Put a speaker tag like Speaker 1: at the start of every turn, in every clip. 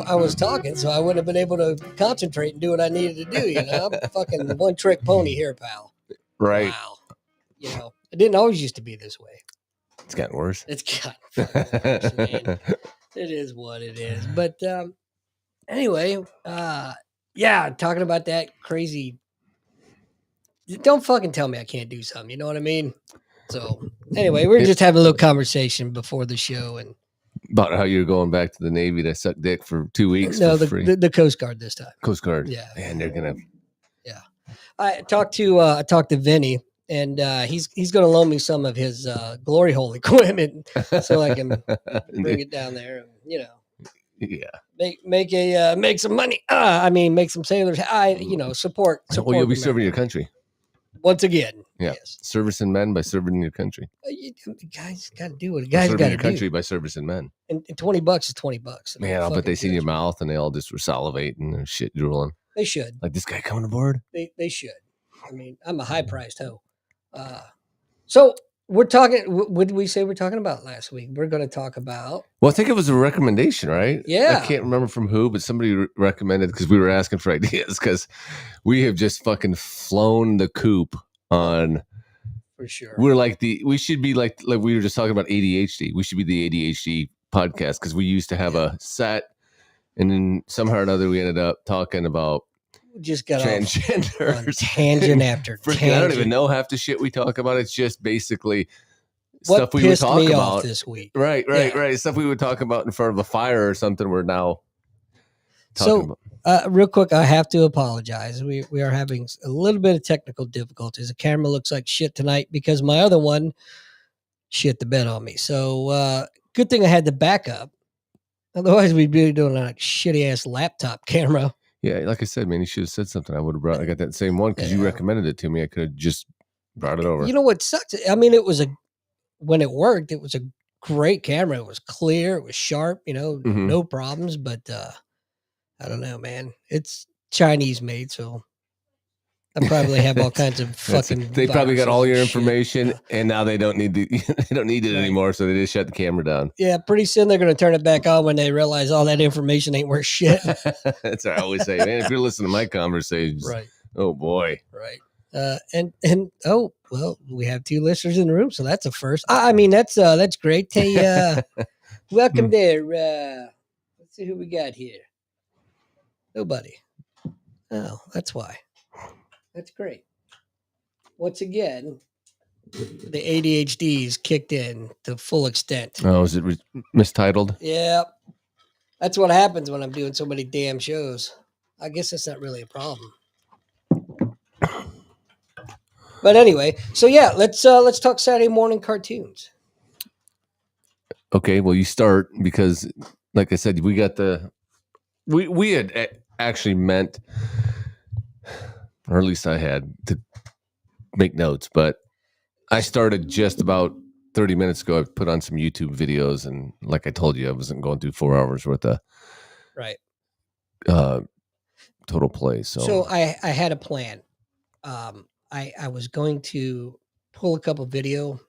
Speaker 1: I was talking, so I wouldn't have been able to concentrate and do what I needed to do. You know, I'm a fucking one trick pony here, pal.
Speaker 2: Right.
Speaker 1: Wow. You know, it didn't always used to be this way.
Speaker 2: It's gotten worse.
Speaker 1: It's gotten worse, man. It is what it is. But anyway, yeah, talking about that crazy. Don't fucking tell me I can't do something. You know what I mean? So anyway, we're just having a little conversation before the show and
Speaker 2: about how you're going back to the Navy to suck dick for 2 weeks.
Speaker 1: No,
Speaker 2: for free.
Speaker 1: The Coast Guard this time.
Speaker 2: Coast Guard.
Speaker 1: Yeah.
Speaker 2: Man, they're gonna.
Speaker 1: Yeah. I talked to Vinny, and he's going to loan me some of his glory hole equipment so I can bring it down there. And, you know.
Speaker 2: Yeah.
Speaker 1: Make some money. Make some sailors. Support.
Speaker 2: Well, you'll be serving your country.
Speaker 1: Once again.
Speaker 2: Yeah.
Speaker 1: Yes.
Speaker 2: Servicing men by serving your country.
Speaker 1: Guys got to do what a guy's got to do.
Speaker 2: Your country by servicing men.
Speaker 1: And $20 is $20.
Speaker 2: Man, I'll bet they see in your mouth and they all just were salivating and shit drooling.
Speaker 1: They should.
Speaker 2: Like, this guy coming aboard?
Speaker 1: They should. I mean, I'm a high-priced hoe. So we're talking, what did we say we're talking about last week? We're going to talk about.
Speaker 2: Well, I think it was a recommendation, right?
Speaker 1: Yeah.
Speaker 2: I can't remember from who, but somebody recommended because we were asking for ideas because we have just fucking flown the coop on.
Speaker 1: For sure.
Speaker 2: We should be like we were just talking about ADHD. We should be the ADHD podcast because we used to have a set and then somehow or another we ended up talking about
Speaker 1: just got
Speaker 2: transgenders.
Speaker 1: Tangent after tangent.
Speaker 2: I don't even know half the shit we talk about. It's just basically
Speaker 1: what
Speaker 2: stuff we would talk
Speaker 1: me
Speaker 2: about
Speaker 1: off this week.
Speaker 2: Right. Stuff we would talk about in front of a fire or something. We're now talking about.
Speaker 1: Real quick, I have to apologize. We are having a little bit of technical difficulties. The camera looks like shit tonight because my other one shit the bed on me. So good thing I had the backup. Otherwise, we'd be doing a shitty ass laptop camera.
Speaker 2: Yeah, like I said, man, you should have said something. I would have brought. I got that same one because you recommended it to me. I could have just brought it over.
Speaker 1: You know what sucks? I mean, when it worked, it was a great camera. It was clear. It was sharp. You know, no problems. But I don't know, man. It's Chinese made, so I probably have all kinds of fucking.
Speaker 2: They probably got all your information,
Speaker 1: yeah.
Speaker 2: And now they don't need it anymore. So they just shut the camera down.
Speaker 1: Yeah, pretty soon they're going to turn it back on when they realize all that information ain't worth shit.
Speaker 2: That's what I always say, man. If you're listening to my conversations,
Speaker 1: right?
Speaker 2: Oh boy,
Speaker 1: right. And oh well, we have 2 listeners in the room, so that's a first. I mean, that's great. Hey, welcome there. Let's see who we got here. Nobody. Oh, that's why. That's great. Once again, the ADHD's kicked in to full extent.
Speaker 2: Oh, is it mistitled?
Speaker 1: Yeah. That's what happens when I'm doing so many damn shows. I guess that's not really a problem. But anyway, so yeah, let's talk Saturday morning cartoons.
Speaker 2: Okay, well, you start because, like I said, we got we had actually meant, or at least I had to make notes, but I started just about 30 minutes ago. I put on some YouTube videos, and like I told you, I wasn't going through 4 hours worth of total play. So
Speaker 1: I had a plan. I was going to pull a couple video,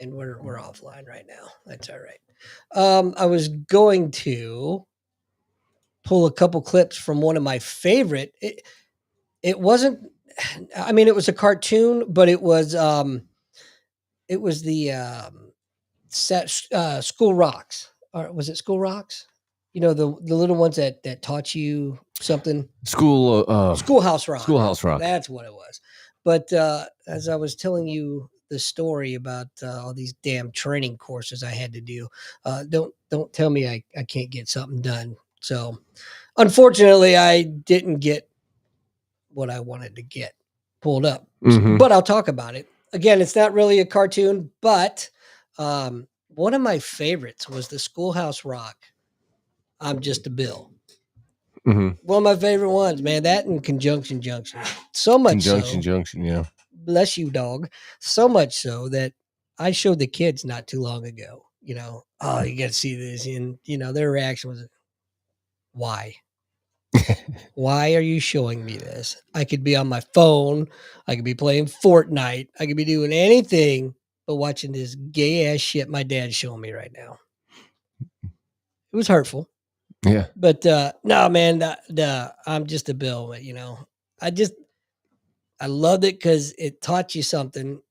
Speaker 1: and we're offline right now. That's all right. I was going to pull a couple clips from one of my favorite. It wasn't. I mean, it was a cartoon, but it was the School Rocks. Or was it School Rocks? You know, the little ones that taught you something. Schoolhouse Rock.
Speaker 2: Schoolhouse Rock.
Speaker 1: That's what it was. But as I was telling you the story about all these damn training courses I had to do, don't tell me I can't get something done. So, unfortunately, I didn't get what I wanted to get pulled up. But I'll talk about it. Again, it's not really a cartoon, but one of my favorites was the Schoolhouse Rock. I'm Just a Bill. One of my favorite ones, man. That and Conjunction Junction. So much
Speaker 2: Conjunction Junction, yeah.
Speaker 1: Bless you, dog. So much so that I showed the kids not too long ago. You know, oh, you got to see this. And, you know, their reaction was, why? Why are you showing me this? I could be on my phone. I could be playing Fortnite. I could be doing anything but watching this gay ass shit my dad's showing me right now. It was hurtful.
Speaker 2: Yeah.
Speaker 1: But no, man, I'm just a Bill. You know, I loved it because it taught you something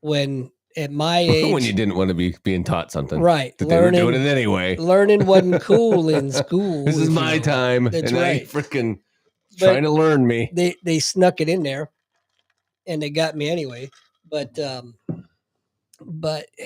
Speaker 1: when at my age,
Speaker 2: when you didn't want to be being taught something,
Speaker 1: right?
Speaker 2: that they were doing it anyway.
Speaker 1: Learning wasn't cool in school.
Speaker 2: This is my time,
Speaker 1: That's
Speaker 2: and
Speaker 1: right.
Speaker 2: I freaking trying to learn me.
Speaker 1: They snuck it in there, and they got me anyway. But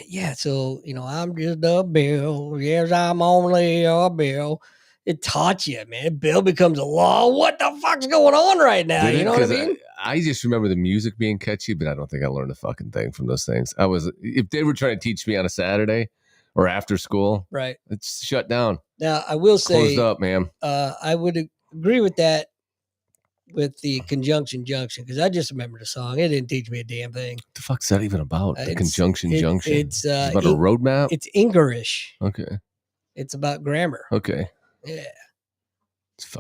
Speaker 1: yeah, so you know, I'm just a Bill. Yes, I'm only a Bill. It taught you, man. Bill becomes a law. What the fuck's going on right now?
Speaker 2: Did
Speaker 1: you
Speaker 2: it?
Speaker 1: know what I mean?
Speaker 2: I just remember the music being catchy, but I don't think I learned a fucking thing from those things. If they were trying to teach me on a Saturday or after school,
Speaker 1: right?
Speaker 2: It's shut down.
Speaker 1: Now I will say,
Speaker 2: closed up, man.
Speaker 1: I would agree with that. With the conjunction junction, because I just remember the song. It didn't teach me a damn thing.
Speaker 2: What the fuck's that even about? The conjunction junction.
Speaker 1: It's
Speaker 2: about a roadmap.
Speaker 1: It's English.
Speaker 2: Okay.
Speaker 1: It's about grammar.
Speaker 2: Okay.
Speaker 1: Yeah.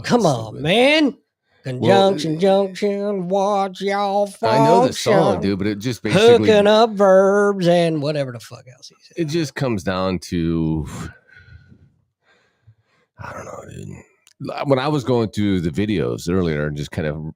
Speaker 1: Come on, man. Conjunction junction. Watch y'all function.
Speaker 2: I know the song, dude, but it just basically
Speaker 1: hooking up verbs and whatever the fuck else he said.
Speaker 2: It just comes down to, I don't know, dude. When I was going through the videos earlier and just kind of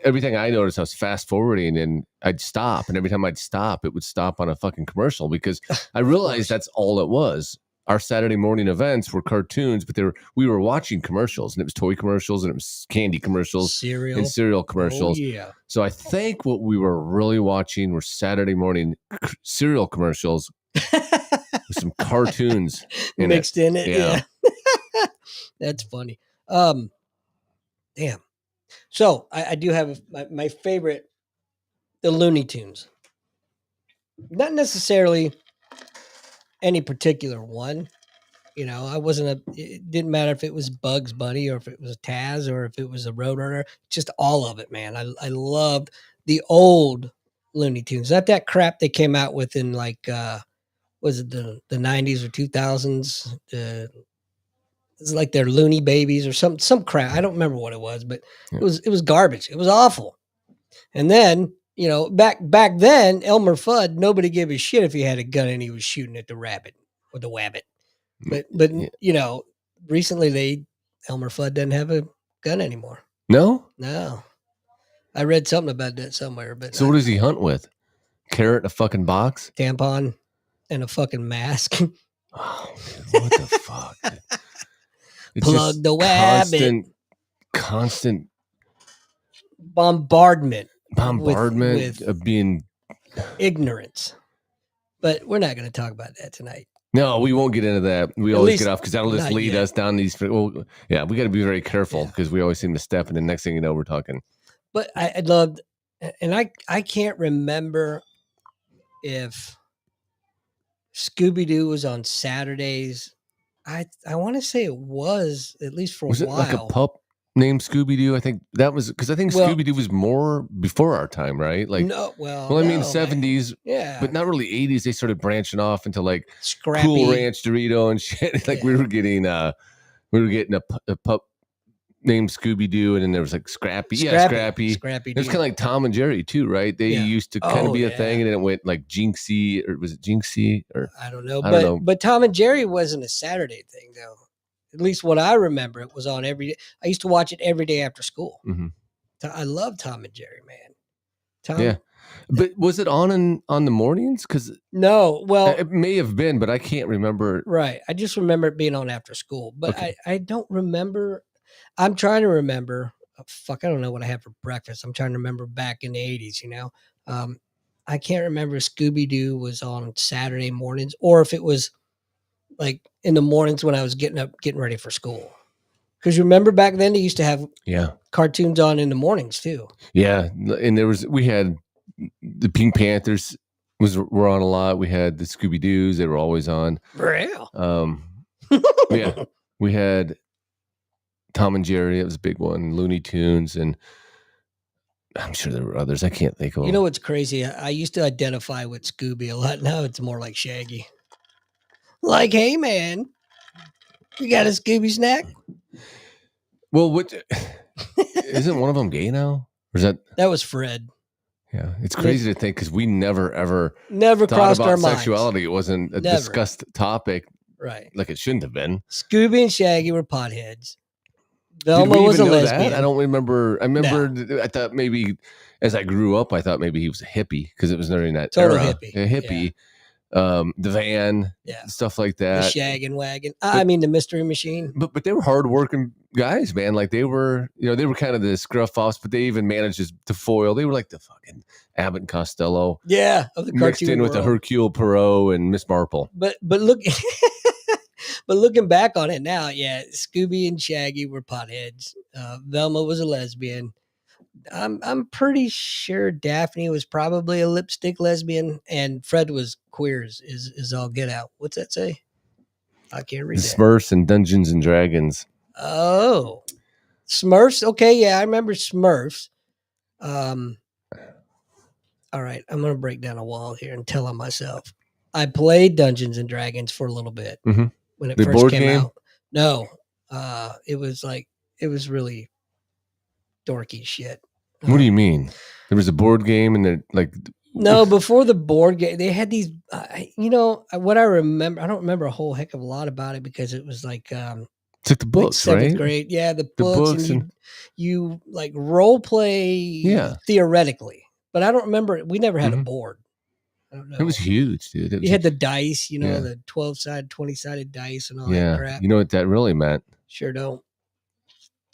Speaker 2: everything I noticed, I was fast forwarding and I'd stop. And every time I'd stop, it would stop on a fucking commercial because I realized that's all it was. Our Saturday morning events were cartoons, but we were watching commercials, and it was toy commercials and it was candy commercials, cereal commercials.
Speaker 1: Oh, yeah.
Speaker 2: So I think what we were really watching were Saturday morning cereal commercials with some cartoons
Speaker 1: mixed in it.
Speaker 2: Yeah.
Speaker 1: That's funny. Damn. So I do have my favorite, the Looney Tunes. Not necessarily any particular one. You know, it didn't matter if it was Bugs Bunny or if it was Taz or if it was a Roadrunner, just all of it, man. I loved the old Looney Tunes. Not that crap they came out with in like, was it the 90s or 2000s? It's like they're Looney Babies or some crap. I don't remember what it was, but it was garbage. It was awful. And then, you know, back then, Elmer Fudd, nobody gave a shit if he had a gun and he was shooting at the rabbit or the wabbit. But you know, recently Elmer Fudd doesn't have a gun anymore.
Speaker 2: No?
Speaker 1: I read something about that somewhere. But
Speaker 2: so what does he hunt with? Carrot in a fucking box?
Speaker 1: Tampon and a fucking mask.
Speaker 2: Oh, dude, what the fuck? It's
Speaker 1: plug the wabbit.
Speaker 2: Constant
Speaker 1: bombardment
Speaker 2: with of being
Speaker 1: ignorance. But we're not going to talk about that tonight.
Speaker 2: No, we won't get into that. We always get off because that'll just lead us down these. Well, yeah, we got to be very careful because we always seem to step, and the next thing you know, we're talking.
Speaker 1: But I loved, and I can't remember if Scooby-Doo was on Saturdays. I want to say it was, at least for a while.
Speaker 2: Was it like a pup named Scooby-Doo? I think that was because I think Scooby-Doo was more before our time, right? Like
Speaker 1: no,
Speaker 2: I mean 70s, but not really 80s. They started branching off into like
Speaker 1: Scrappy.
Speaker 2: Cool Ranch Dorito and shit. Like we were getting a pup named Scooby-Doo, and then there was like Scrappy. Scrappy. It was kind of like Tom and Jerry too, right? They used to kind of be a thing, and then it went like Jinxie, or was it Jinxie? Or
Speaker 1: I don't know. But Tom and Jerry wasn't a Saturday thing, though. At least what I remember, it was on every day. I used to watch it every day after school.
Speaker 2: Mm-hmm.
Speaker 1: I love Tom and Jerry, man.
Speaker 2: Yeah. But was it on the mornings? Because
Speaker 1: no, well,
Speaker 2: it may have been, but I can't remember.
Speaker 1: Right. I just remember it being on after school, but I don't remember. I'm trying to remember. I don't know what I had for breakfast. I'm trying to remember back in the 80s, you know. I can't remember if Scooby-Doo was on Saturday mornings or if it was like in the mornings when I was getting ready for school. Because you remember back then they used to have cartoons on in the mornings too. Yeah,
Speaker 2: and we had the Pink Panthers were on a lot. We had the Scooby-Doos; they were always on.
Speaker 1: Real.
Speaker 2: Yeah, we had Tom and Jerry. It was a big one. Looney Tunes, and I'm sure there were others. I can't think of them.
Speaker 1: You know what's crazy? I used to identify with Scooby a lot. Now it's more like Shaggy. Like, hey man, you got a Scooby snack?
Speaker 2: Well, isn't one of them gay now? Or is that
Speaker 1: was Fred?
Speaker 2: Yeah, it's crazy to think because we never
Speaker 1: crossed our minds.
Speaker 2: Sexuality. It wasn't a discussed topic
Speaker 1: Right.
Speaker 2: like it shouldn't have been.
Speaker 1: Scooby and Shaggy were potheads.
Speaker 2: Did
Speaker 1: Velma
Speaker 2: we
Speaker 1: was a
Speaker 2: even know
Speaker 1: lesbian.
Speaker 2: that? I don't remember. I remember. I thought maybe as I grew up, I thought maybe he was a hippie because it was during that
Speaker 1: Total
Speaker 2: era.
Speaker 1: hippie.
Speaker 2: A hippie. The van.
Speaker 1: Yeah.
Speaker 2: Stuff like
Speaker 1: The
Speaker 2: that.
Speaker 1: shaggin' wagon. I mean, the Mystery Machine.
Speaker 2: But they were hardworking guys, man. Like they were, they were kind of the scruff offs, but they even managed to foil. They were like the fucking Abbott and Costello.
Speaker 1: Yeah, of the
Speaker 2: mixed in with the Hercule Poirot and Miss Marple.
Speaker 1: But look, but looking back on it now, yeah, Scooby and Shaggy were potheads. Velma was a lesbian. I'm pretty sure Daphne was probably a lipstick lesbian, and Fred was queer is all get out. What's that say? I can't read
Speaker 2: The
Speaker 1: that.
Speaker 2: Smurfs and Dungeons and Dragons.
Speaker 1: Oh, Smurfs. Okay, yeah, I remember Smurfs. All right, I'm gonna break down a wall here and tell on myself. I played Dungeons and Dragons for a little bit when it
Speaker 2: The
Speaker 1: first
Speaker 2: board
Speaker 1: came
Speaker 2: game?
Speaker 1: out. No, it was really dorky shit.
Speaker 2: What do you mean? There was a board game and they're like.
Speaker 1: No, before the board game, they had these. What I remember, I don't remember a whole heck of a lot about it because it was like
Speaker 2: it's like the books,
Speaker 1: like 7th
Speaker 2: right?
Speaker 1: grade. Yeah, the books, and you like role play theoretically, but I don't remember. We never had a board. I don't know.
Speaker 2: It was huge, dude.
Speaker 1: You had the dice, the 12-sided, 20-sided dice and all that crap.
Speaker 2: You know what that really meant?
Speaker 1: Sure don't.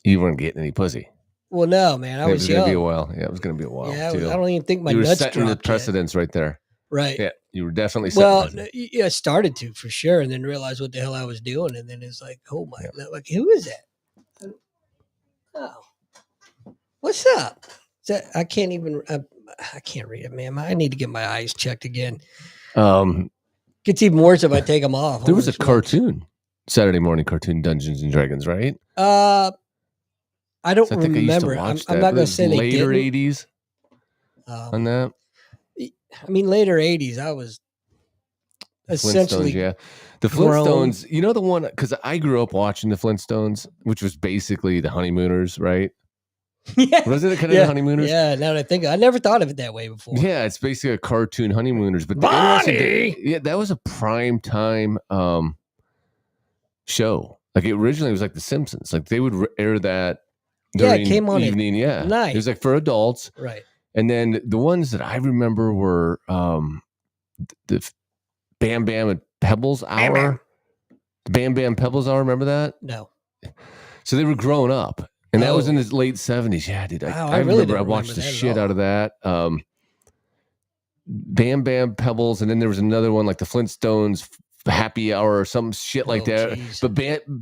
Speaker 2: You weren't getting any pussy.
Speaker 1: Well, no, man. I was young.
Speaker 2: It was going to be a while. Yeah, it was going to be a while, too.
Speaker 1: I don't even think my
Speaker 2: nuts
Speaker 1: dropped
Speaker 2: setting the precedence right there.
Speaker 1: Right.
Speaker 2: Yeah, you were definitely setting
Speaker 1: I started to, for sure, and then realized what the hell I was doing, and then it's like, oh, my, like, who is that? Oh. What's up? I can't even, I can't read it, man. I need to get my eyes checked again. Gets even worse if I take them off.
Speaker 2: There was a cartoon, Saturday morning cartoon, Dungeons and Dragons, right?
Speaker 1: I don't remember. I'm not going to say they didn't.
Speaker 2: Later 80s on that.
Speaker 1: I mean, later 80s, I was essentially
Speaker 2: The Flintstones, you know the one, because I grew up watching the Flintstones, which was basically the Honeymooners, right?
Speaker 1: Yeah.
Speaker 2: Wasn't it kind of the Honeymooners?
Speaker 1: Yeah, now that I think, I never thought of it that way before.
Speaker 2: Yeah, it's basically a cartoon Honeymooners. But that was a prime time show. Like it originally was like The Simpsons. Like they would air that during
Speaker 1: it came on
Speaker 2: evening.
Speaker 1: Night.
Speaker 2: It was like for adults.
Speaker 1: Right.
Speaker 2: And then the ones that I remember were the Bam Bam and Pebbles Hour. Bam Bam Pebbles Hour, remember that?
Speaker 1: No.
Speaker 2: So they were growing up. And that was in the late 70s. Yeah, dude. I
Speaker 1: really
Speaker 2: remember I watched the shit out of that. Bam Bam Pebbles. And then there was another one like the Flintstones Happy Hour or some shit like that. Geez. But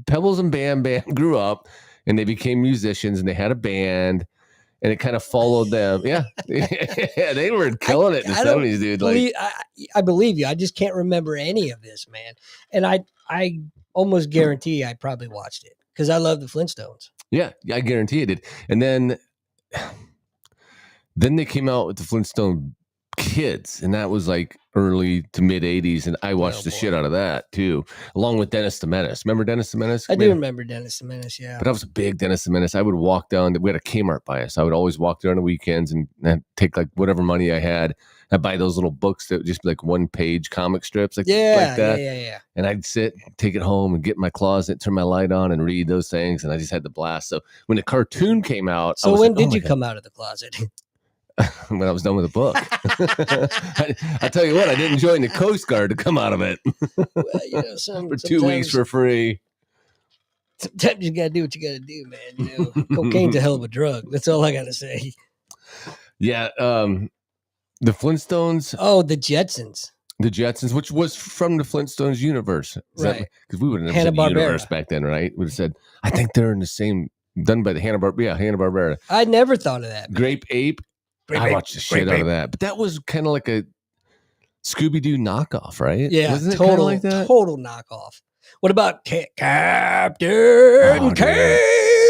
Speaker 2: Pebbles and Bam Bam grew up and they became musicians and they had a band. And it kind of followed them. Yeah. Yeah, they were killing it in the 70s, dude.
Speaker 1: I believe you. I just can't remember any of this, man. And I almost guarantee I probably watched it because I love the Flintstones.
Speaker 2: Yeah, I guarantee it did. And then they came out with the Flintstone Kids, and that was like early to mid 80s, and I watched the shit out of that too, along with Dennis the Menace. Remember Dennis the Menace?
Speaker 1: I do remember Dennis the Menace, yeah.
Speaker 2: But I was a big Dennis the Menace. I would walk down, we had a Kmart by us. I would always walk there on the weekends and take like whatever money I had. I'd buy those little books that would just be like one-page comic strips like that.
Speaker 1: Yeah.
Speaker 2: And I'd sit, take it home and get in my closet, turn my light on and read those things, and I just had the blast. So when the cartoon came out...
Speaker 1: So when did you come out of the closet?
Speaker 2: When I was done with the book. I tell you what, I didn't join the Coast Guard to come out of it.
Speaker 1: Well,
Speaker 2: for 2 weeks for free.
Speaker 1: Sometimes you got to do what you got to do, man. Cocaine's a hell of a drug. That's all I got to say.
Speaker 2: Yeah. The Flintstones.
Speaker 1: Oh, the Jetsons.
Speaker 2: The Jetsons, which was from the Flintstones universe.
Speaker 1: Right.
Speaker 2: Because we would have never said universe back then, right? We would have said, I think they're in the same, done by the Hanna-Barbera.
Speaker 1: I never thought of that.
Speaker 2: Grape Ape. I watched the shit out of that. But that was kind of like a Scooby-Doo knockoff, right?
Speaker 1: Yeah,
Speaker 2: wasn't it total like that?
Speaker 1: Total knockoff. What about Captain Caveman?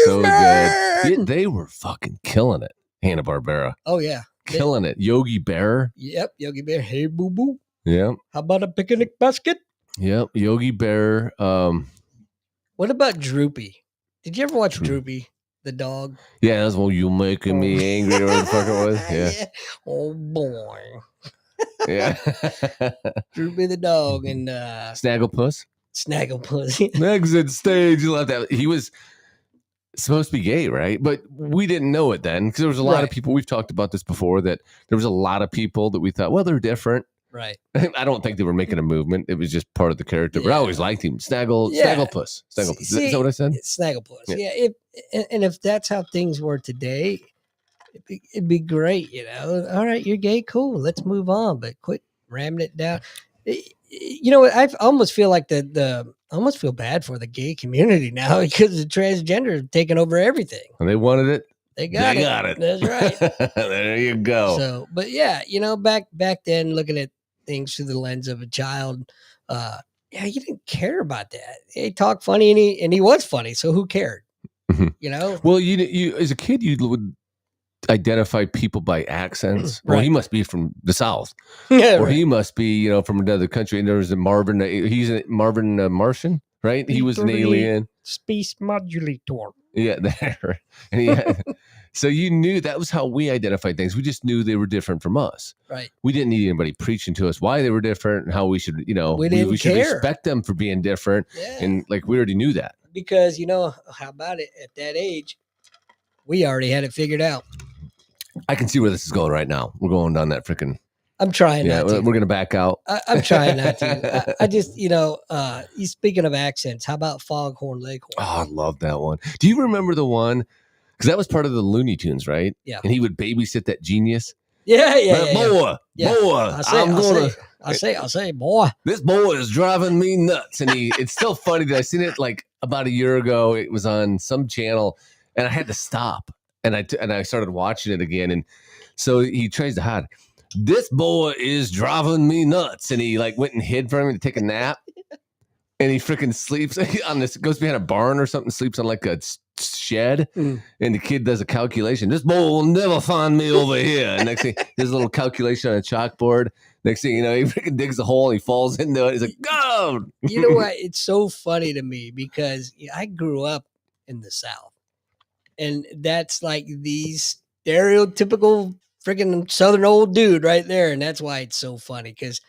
Speaker 2: So good. They were fucking killing it. Hanna-Barbera.
Speaker 1: Oh, yeah.
Speaker 2: Killing it. Yogi Bear.
Speaker 1: Yep, Yogi Bear. Hey, boo-boo.
Speaker 2: Yep.
Speaker 1: How about a picnic basket?
Speaker 2: Yep, Yogi Bear.
Speaker 1: What about Droopy? Did you ever watch Droopy? The dog.
Speaker 2: Yeah, that's what you making me angry or the fuck it was. Yeah.
Speaker 1: Oh boy.
Speaker 2: Yeah.
Speaker 1: Droopy the dog and
Speaker 2: Snagglepuss.
Speaker 1: Snagglepuss.
Speaker 2: Exit stage left out. He was supposed to be gay, right? But we didn't know it then because there was a lot of people. We've talked about this before that there was a lot of people that we thought, well, they're different.
Speaker 1: Right.
Speaker 2: I don't think they were making a movement. It was just part of the character. But I always liked him. Snagglepuss. Snagglepuss.
Speaker 1: See,
Speaker 2: Is that what I said?
Speaker 1: Snagglepuss. Yeah. And if that's how things were today, it'd be great, you know. All right, you're gay, cool. Let's move on, but quit ramming it down. You know, I almost feel like I almost feel bad for the gay community now because the transgender have taken over everything.
Speaker 2: And they wanted it.
Speaker 1: They got it. That's right.
Speaker 2: There you go.
Speaker 1: So, but yeah, you know, back then, looking at things through the lens of a child, yeah, you didn't care about that. He talked funny, and he was funny, so who cared?
Speaker 2: Mm-hmm.
Speaker 1: You know.
Speaker 2: Well, you as a kid, you would identify people by accents. Right. Well, he must be from the South,
Speaker 1: yeah,
Speaker 2: or he must be, you know, from another country. And there was a Marvin. He's a Marvin Martian, right? He was an alien.
Speaker 1: Space modulator.
Speaker 2: Yeah, there. And he had, so you knew that was how we identified things. We just knew they were different from us.
Speaker 1: Right.
Speaker 2: We didn't need anybody preaching to us why they were different and how we should, you know,
Speaker 1: we
Speaker 2: should respect them for being different.
Speaker 1: Yeah.
Speaker 2: And like we already knew that.
Speaker 1: Because, you know, how about it at that age? We already had it figured out. I
Speaker 2: can see where this is going right now. We're going down that freaking.
Speaker 1: I'm trying not to.
Speaker 2: We're going to back out.
Speaker 1: I'm trying not to. I just, you know, speaking of accents, how about Foghorn Leghorn?
Speaker 2: Oh, I love that one. Do you remember the one? Because that was part of the Looney Tunes, right?
Speaker 1: Yeah.
Speaker 2: And he would babysit that genius.
Speaker 1: Yeah.
Speaker 2: Boy,
Speaker 1: I'll say, boy.
Speaker 2: This boy is driving me nuts. And it's still funny that I seen it like about a year ago. It was on some channel and I had to stop. And I started watching it again. And so he tries to hide. This boy is driving me nuts. And he like went and hid from him to take a nap. And he freaking sleeps on this, goes behind a barn or something, sleeps on like a shed. And the kid does a calculation. This boy will never find me over here. And next thing, there's a little calculation on a chalkboard. Next thing you know, he freaking digs a hole and he falls into it. He's like, go.
Speaker 1: You know what? It's so funny to me because I grew up in the South. And that's like these stereotypical freaking Southern old dude right there. And that's why it's so funny because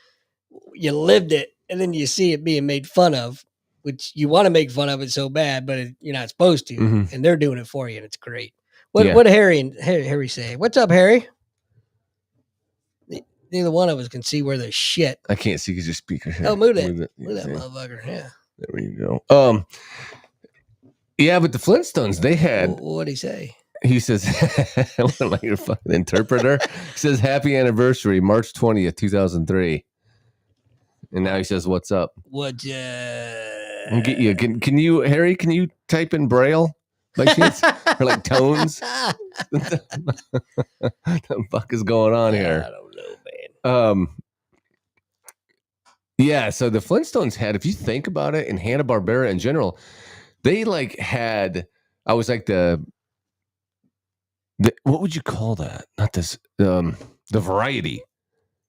Speaker 1: you lived it and then you see it being made fun of, which you want to make fun of it so bad, but you're not supposed to. Mm-hmm. And they're doing it for you. And it's great. What did Harry say? What's up, Harry? Neither one of us can see where the shit.
Speaker 2: I can't see because your speaker.
Speaker 1: Oh, move that motherfucker. Yeah.
Speaker 2: There you go. Yeah, but the Flintstones, they had.
Speaker 1: What'd he say?
Speaker 2: He says, what am I, your fucking interpreter? He says, happy anniversary, March 20th, 2003. And now he says, what's up?
Speaker 1: What?
Speaker 2: I'll get you. Can you, Harry, can you type in Braille by chance? Or like tones? What the fuck is going on here?
Speaker 1: I don't know, man.
Speaker 2: Yeah, so the Flintstones had, if you think about it, and Hanna-Barbera in general, they like had, I was like the what would you call that? Not this, the variety.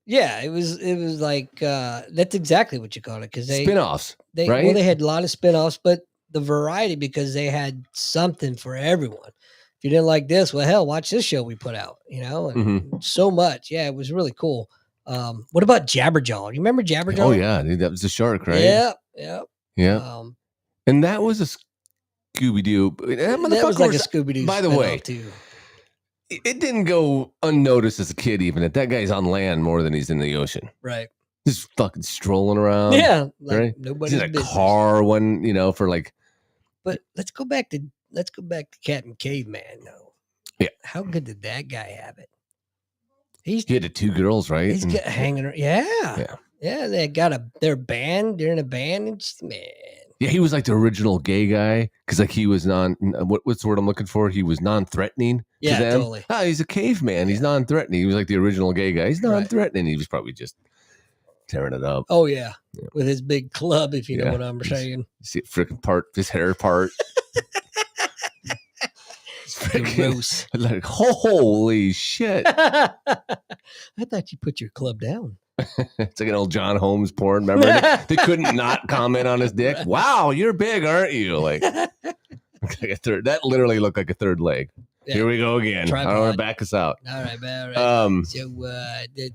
Speaker 1: Yeah, it was like, that's exactly what you call it. Cause
Speaker 2: spinoffs, right?
Speaker 1: Well, they had a lot of spinoffs, but the variety, because they had something for everyone. If you didn't like this, well, hell, watch this show we put out, you know, and so much. Yeah, it was really cool. What about Jabberjaw? You remember Jabberjaw?
Speaker 2: Oh yeah. That was the shark, right?
Speaker 1: Yeah.
Speaker 2: And that was a Scooby-Doo. That
Speaker 1: was like a Scooby-Doo.
Speaker 2: By the way, too. It didn't go unnoticed as a kid, even that guy's on land more than he's in the ocean.
Speaker 1: Right.
Speaker 2: Just fucking strolling around.
Speaker 1: Yeah. Like
Speaker 2: right?
Speaker 1: Nobody's
Speaker 2: in a car one, you know, for like.
Speaker 1: But let's go back to Captain Caveman, though.
Speaker 2: Yeah.
Speaker 1: How good did that guy have it?
Speaker 2: He had the two girls, right?
Speaker 1: He's hanging around. Yeah. They got they're band. They're in a band. And just, man.
Speaker 2: Yeah, he was like the original gay guy because like he was what's the word I'm looking for? He was non-threatening to them.
Speaker 1: Totally.
Speaker 2: Oh, he's a caveman. He's non-threatening. He was like the original gay guy. He's non-threatening. Right. He was probably just tearing it up.
Speaker 1: Oh yeah. With his big club, if you know what I'm saying.
Speaker 2: See it freaking part, his hair part.
Speaker 1: Gross.
Speaker 2: Like holy shit!
Speaker 1: I thought you put your club down.
Speaker 2: It's like an old John Holmes porn. Remember, they couldn't not comment on his dick. Right. Wow, you're big, aren't you? Like a third. That literally looked like a third leg. Yeah. Here we go again. Tripod. I don't want to back us out.
Speaker 1: All right, man. All right. So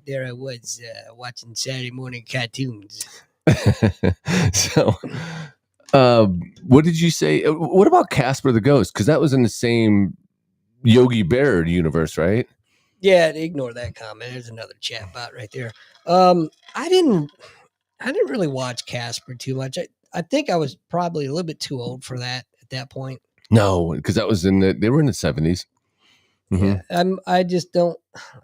Speaker 1: there I was watching Saturday morning cartoons.
Speaker 2: So, what did you say? What about Casper the Ghost? Because that was in the same Yogi Bear universe, right?
Speaker 1: Yeah, ignore that comment. There's another chat bot right there. I didn't really watch Casper too much. I think I was probably a little bit too old for that at that point.
Speaker 2: No, because that was they were in the 70s.
Speaker 1: Yeah, I just don't.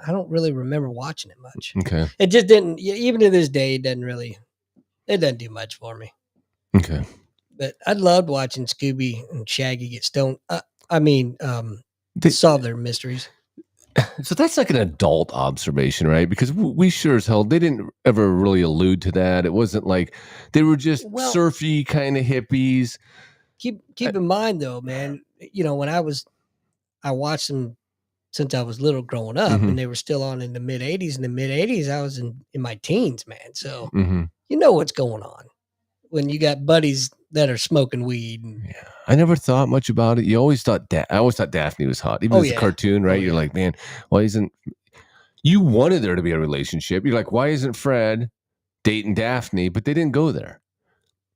Speaker 1: I don't really remember watching it much.
Speaker 2: Okay.
Speaker 1: It just didn't. Even to this day, it doesn't do much for me.
Speaker 2: Okay.
Speaker 1: But I loved watching Scooby and Shaggy get stoned. Solve their mysteries.
Speaker 2: So that's like an adult observation, right? Because we sure as hell, they didn't ever really allude to that. It wasn't like they were just surfy kind of hippies.
Speaker 1: Keep in mind though, man, when I watched them since I was little growing up, and they were still on in the mid 80s. In the mid 80s, I was in my teens, man. So you know what's going on when you got buddies that are smoking weed.
Speaker 2: Yeah, I never thought much about it. You always thought I always thought Daphne was hot, even as a cartoon, right? You're like, man, why isn't? You wanted there to be a relationship. You're like, why isn't Fred dating Daphne? But they didn't go there.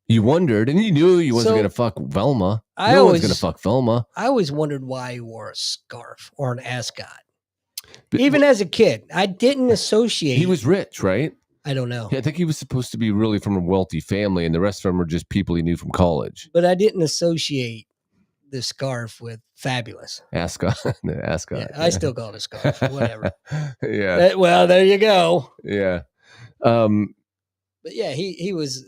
Speaker 2: You wondered, and you knew he wasn't going to fuck Velma. No one's going to fuck Velma.
Speaker 1: I always wondered why he wore a scarf or an ascot. But, even as a kid, I didn't associate.
Speaker 2: He was rich, right?
Speaker 1: I don't know.
Speaker 2: Yeah, I think he was supposed to be really from a wealthy family, and the rest of them were just people he knew from college.
Speaker 1: But I didn't associate the scarf with fabulous.
Speaker 2: Ascot.
Speaker 1: Yeah, I still call it a scarf. Whatever.
Speaker 2: Yeah.
Speaker 1: Well, there you go.
Speaker 2: Yeah.
Speaker 1: But yeah, he was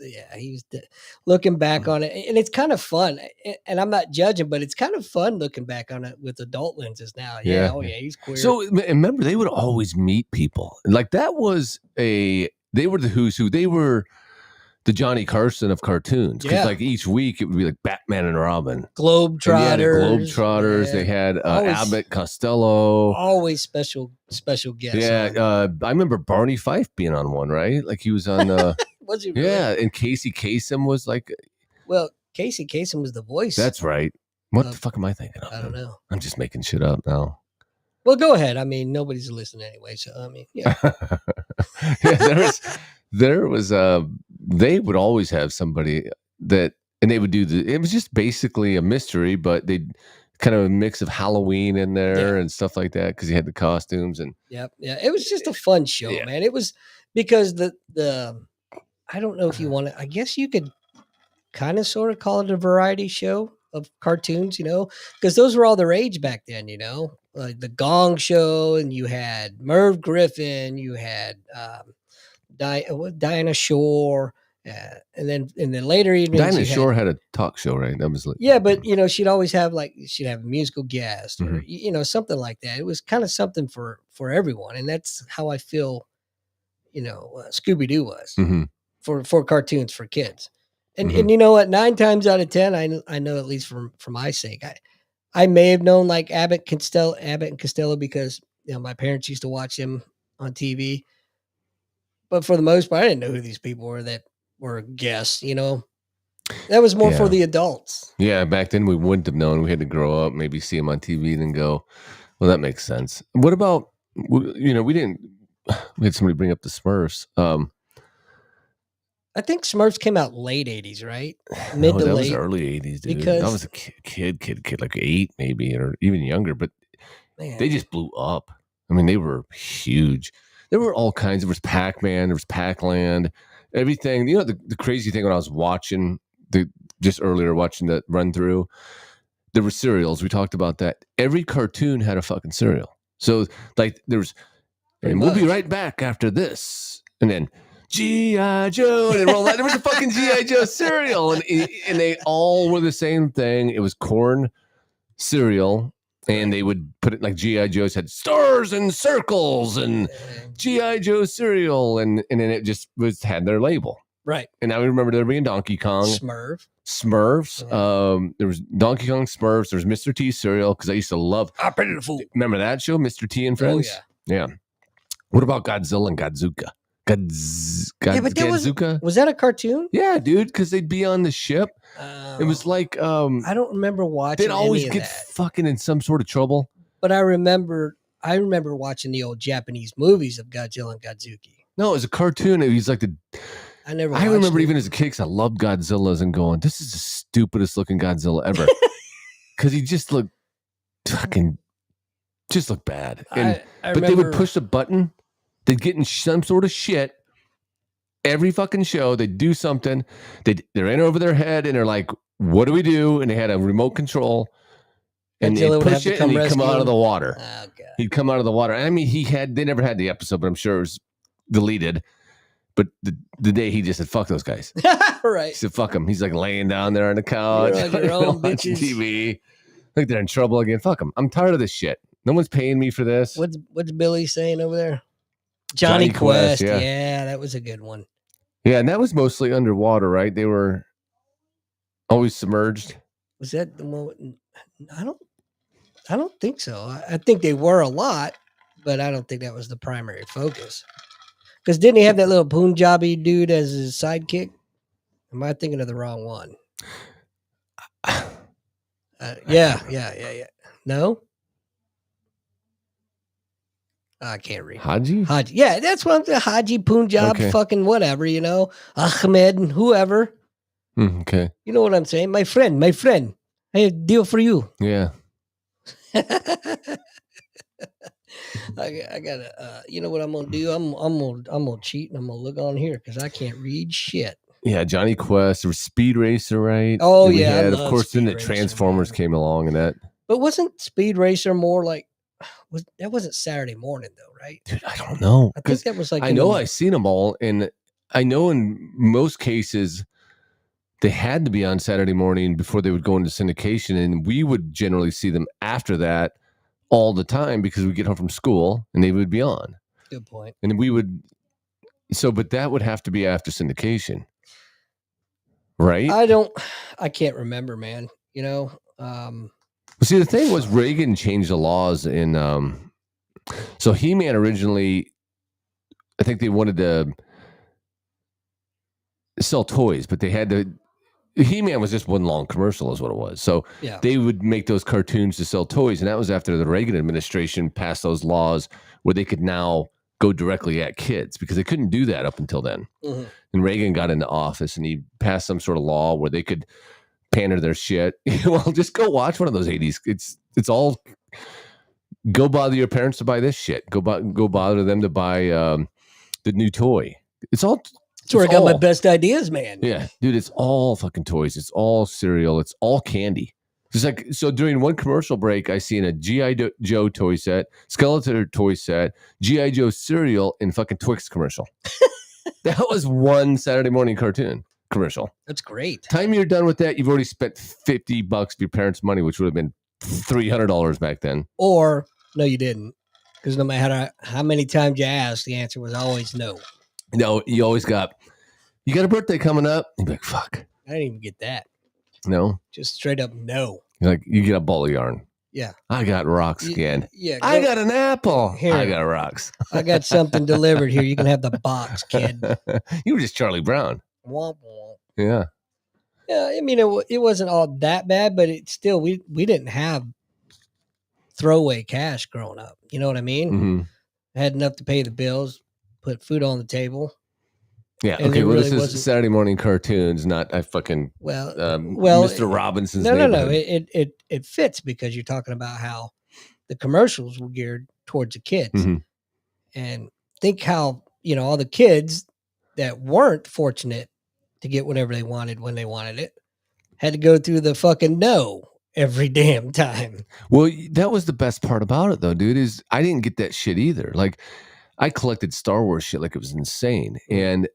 Speaker 1: looking back on it, and it's kind of fun. And I'm not judging, but it's kind of fun looking back on it with adult lenses now. Yeah, he's queer.
Speaker 2: So remember, they would always meet people, and like that was they were the who's who. They were the Johnny Carson of cartoons. Because like each week it would be like Batman and Robin,
Speaker 1: Globetrotters.
Speaker 2: They had Abbott Costello.
Speaker 1: Always special guests.
Speaker 2: Yeah, I remember Barney Fife being on one, right? Like he was on.
Speaker 1: Was he really?
Speaker 2: Yeah, and Casey Kasem was like.
Speaker 1: Well, Casey Kasem was the voice.
Speaker 2: That's right. What the fuck am I thinking of?
Speaker 1: I don't know.
Speaker 2: I'm just making shit up now.
Speaker 1: Well, go ahead. I mean, nobody's listening anyway, so I mean, yeah.
Speaker 2: There was they would always have somebody that, and they would do it was just basically a mystery, but they'd kind of a mix of Halloween in there and stuff like that because you had the costumes and
Speaker 1: yeah, it was just a fun show, man. It was because the I don't know if you want to. I guess you could kind of sort of call it a variety show of cartoons, because those were all the rage back then, like the Gong Show, and you had Merv Griffin, you had Dinah Shore, and then later evenings,
Speaker 2: Dinah Shore had a talk show, right? That was like,
Speaker 1: but she'd always have she'd have a musical guest or something like that. It was kind of something for everyone, and that's how I feel. Scooby-Doo was for cartoons for kids. And and you know what? 9 times out of 10, I know, at least for my sake, I may have known like Abbott and Costello because my parents used to watch them on TV. But for the most part, I didn't know who these people were that were guests. That was more for the adults.
Speaker 2: Yeah, back then we wouldn't have known. We had to grow up, maybe see them on TV, and then go, well, that makes sense. What about we had somebody bring up the Smurfs.
Speaker 1: I think Smurfs came out late 80s, right? Mid to late.
Speaker 2: Was early 80s, dude. Because I was a kid, like 8 maybe, or even younger. But they just blew up. I mean, they were huge. There were all kinds. There was Pac-Man. There was Pac-Land. Everything. The crazy thing when I was watching just earlier, watching that run through, there were cereals. We talked about that. Every cartoon had a fucking cereal. So like there was, and we'll be right back after this, and then G.I. Joe, and there was a fucking G.I. Joe cereal, and they all were the same thing. It was corn cereal, and they would put it like G.I. Joe's had stars and circles, and G.I. Joe cereal, and then it just had their label.
Speaker 1: Right.
Speaker 2: And I remember there being Donkey Kong. Smurfs. Yeah. There was Donkey Kong, Smurfs. There was Mr. T cereal, because I used to love. Remember that show, Mr. T and Friends?
Speaker 1: Oh, yeah.
Speaker 2: Yeah. What about Godzilla and Godzuka? Godzuka?
Speaker 1: Was that a cartoon?
Speaker 2: Yeah, dude, because they'd be on the ship. It was like
Speaker 1: I don't remember watching.
Speaker 2: They'd always get fucking in some sort of trouble.
Speaker 1: But I remember watching the old Japanese movies of Godzilla and Godzuki.
Speaker 2: No, it was a cartoon. He's like
Speaker 1: I never.
Speaker 2: I remember
Speaker 1: it.
Speaker 2: even as a kid, 'cause I loved Godzilla's and going, "This is the stupidest looking Godzilla ever," because he just looked fucking just looked bad. And but they would push the button, they'd get in some sort of shit. Every fucking show, they'd do something. They're in over their head, and they're like, "What do we do?" And they had a remote control, and they'd push it, and he'd come out of the water.
Speaker 1: Oh, God.
Speaker 2: He'd come out of the water. I mean, they never had the episode, but I'm sure it was deleted. But the day he just said, "Fuck those guys,"
Speaker 1: right?
Speaker 2: He said, "Fuck them." He's like laying down there on the couch, watching TV, like they're in trouble again. Fuck them. I'm tired of this shit. No one's paying me for this.
Speaker 1: What's Billy saying over there? Johnny Quest. Yeah, that was a good one.
Speaker 2: Yeah, and that was mostly underwater, right? They were always submerged.
Speaker 1: Was that the one? I don't think so. I think they were a lot, but I don't think that was the primary focus. Because didn't he have that little Punjabi dude as his sidekick? Am I thinking of the wrong one? Yeah. No? I can't read.
Speaker 2: Haji?
Speaker 1: Yeah, that's what I'm saying. Haji, Punjab, fucking whatever, Ahmed and whoever.
Speaker 2: Okay.
Speaker 1: You know what I'm saying? My friend. I have a deal for you.
Speaker 2: Yeah.
Speaker 1: I gotta, you know what I'm gonna do? I'm gonna cheat and I'm gonna look on here because I can't read shit.
Speaker 2: Yeah, Johnny Quest. There was Speed Racer, right?
Speaker 1: Oh yeah,
Speaker 2: of course. Then the Transformers came along and that.
Speaker 1: But wasn't Speed Racer more like? That wasn't Saturday morning though, right?
Speaker 2: Dude, I don't know.
Speaker 1: I think that was like.
Speaker 2: I know I've seen them all, and I know in most cases they had to be on Saturday morning before they would go into syndication, and we would generally see them after that all the time because we'd get home from school and they would be on.
Speaker 1: Good point.
Speaker 2: And we would. But that would have to be after syndication, right?
Speaker 1: I can't remember, man.
Speaker 2: Well, see, the thing was Reagan changed the laws in. So He-Man originally, I think they wanted to sell toys, but they had to. He-Man was just one long commercial, is what it was. So they would make those cartoons to sell toys, and that was after the Reagan administration passed those laws where they could now go directly at kids because they couldn't do that up until then. Mm-hmm. And Reagan got into office, and he passed some sort of law where they could pander their shit. Well, just go watch one of those 80s. It's all. Go bother your parents to buy this shit. Go bother them to buy the new toy. It's all.
Speaker 1: That's where I got my best ideas, man.
Speaker 2: Yeah, dude, it's all fucking toys. It's all cereal. It's all candy. Just like, so during one commercial break, I seen a G.I. Joe toy set, Skeletor toy set, G.I. Joe cereal, and fucking Twix commercial. That was one Saturday morning cartoon commercial.
Speaker 1: That's great.
Speaker 2: Time you're done with that, you've already spent $50 of your parents' money, which would have been $300 back then.
Speaker 1: Or, no, you didn't. Because no matter how many times you asked, the answer was always no.
Speaker 2: No, you always got a birthday coming up. You'd be like, fuck.
Speaker 1: I didn't even get that.
Speaker 2: No?
Speaker 1: Just straight up no.
Speaker 2: Like, you get a ball of yarn.
Speaker 1: Yeah.
Speaker 2: I got rocks again.
Speaker 1: Yeah.
Speaker 2: I got an apple.
Speaker 1: Here.
Speaker 2: I got rocks.
Speaker 1: I got something delivered here. You can have the box, kid.
Speaker 2: You were just Charlie Brown.
Speaker 1: Womp womp.
Speaker 2: Yeah.
Speaker 1: Yeah, I mean, it wasn't all that bad, but it still, we didn't have throwaway cash growing up. You know what I mean?
Speaker 2: Mm-hmm.
Speaker 1: I had enough to pay the bills, put food on the table.
Speaker 2: Yeah. Okay. Well, really this is Saturday morning cartoons, not I fucking Mr. Robinson's.
Speaker 1: No. It fits because you're talking about how the commercials were geared towards the kids,
Speaker 2: mm-hmm.
Speaker 1: and think how all the kids that weren't fortunate to get whatever they wanted when they wanted it had to go through the fucking no every damn time.
Speaker 2: Well, that was the best part about it, though, dude. Is I didn't get that shit either. Like, I collected Star Wars shit like it was insane, and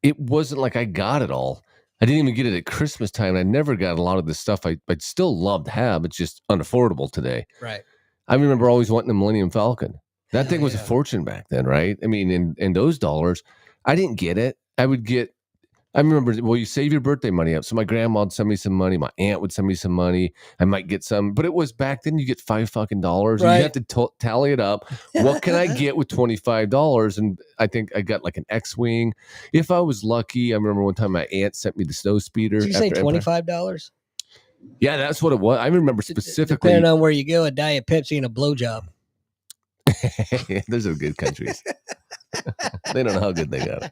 Speaker 2: it wasn't like I got it all. I didn't even get it at Christmas time. I never got a lot of the stuff I'd still love to have. It's just unaffordable today.
Speaker 1: Right.
Speaker 2: I remember always wanting a Millennium Falcon. That thing was a fortune back then, right? I mean, in those dollars, I didn't get it. I remember, well, you save your birthday money up. So my grandma would send me some money. My aunt would send me some money. I might get some, but it was back then you get $5 fucking. Right. And you have to tally it up. What can I get with $25? And I think I got like an X-Wing. If I was lucky, I remember one time my aunt sent me the snow speeder.
Speaker 1: Did you say $25?
Speaker 2: Yeah, that's what it was. I remember specifically.
Speaker 1: Depending on where you go, a Diet Pepsi and a blowjob.
Speaker 2: Those are good countries. They don't know how good they got it.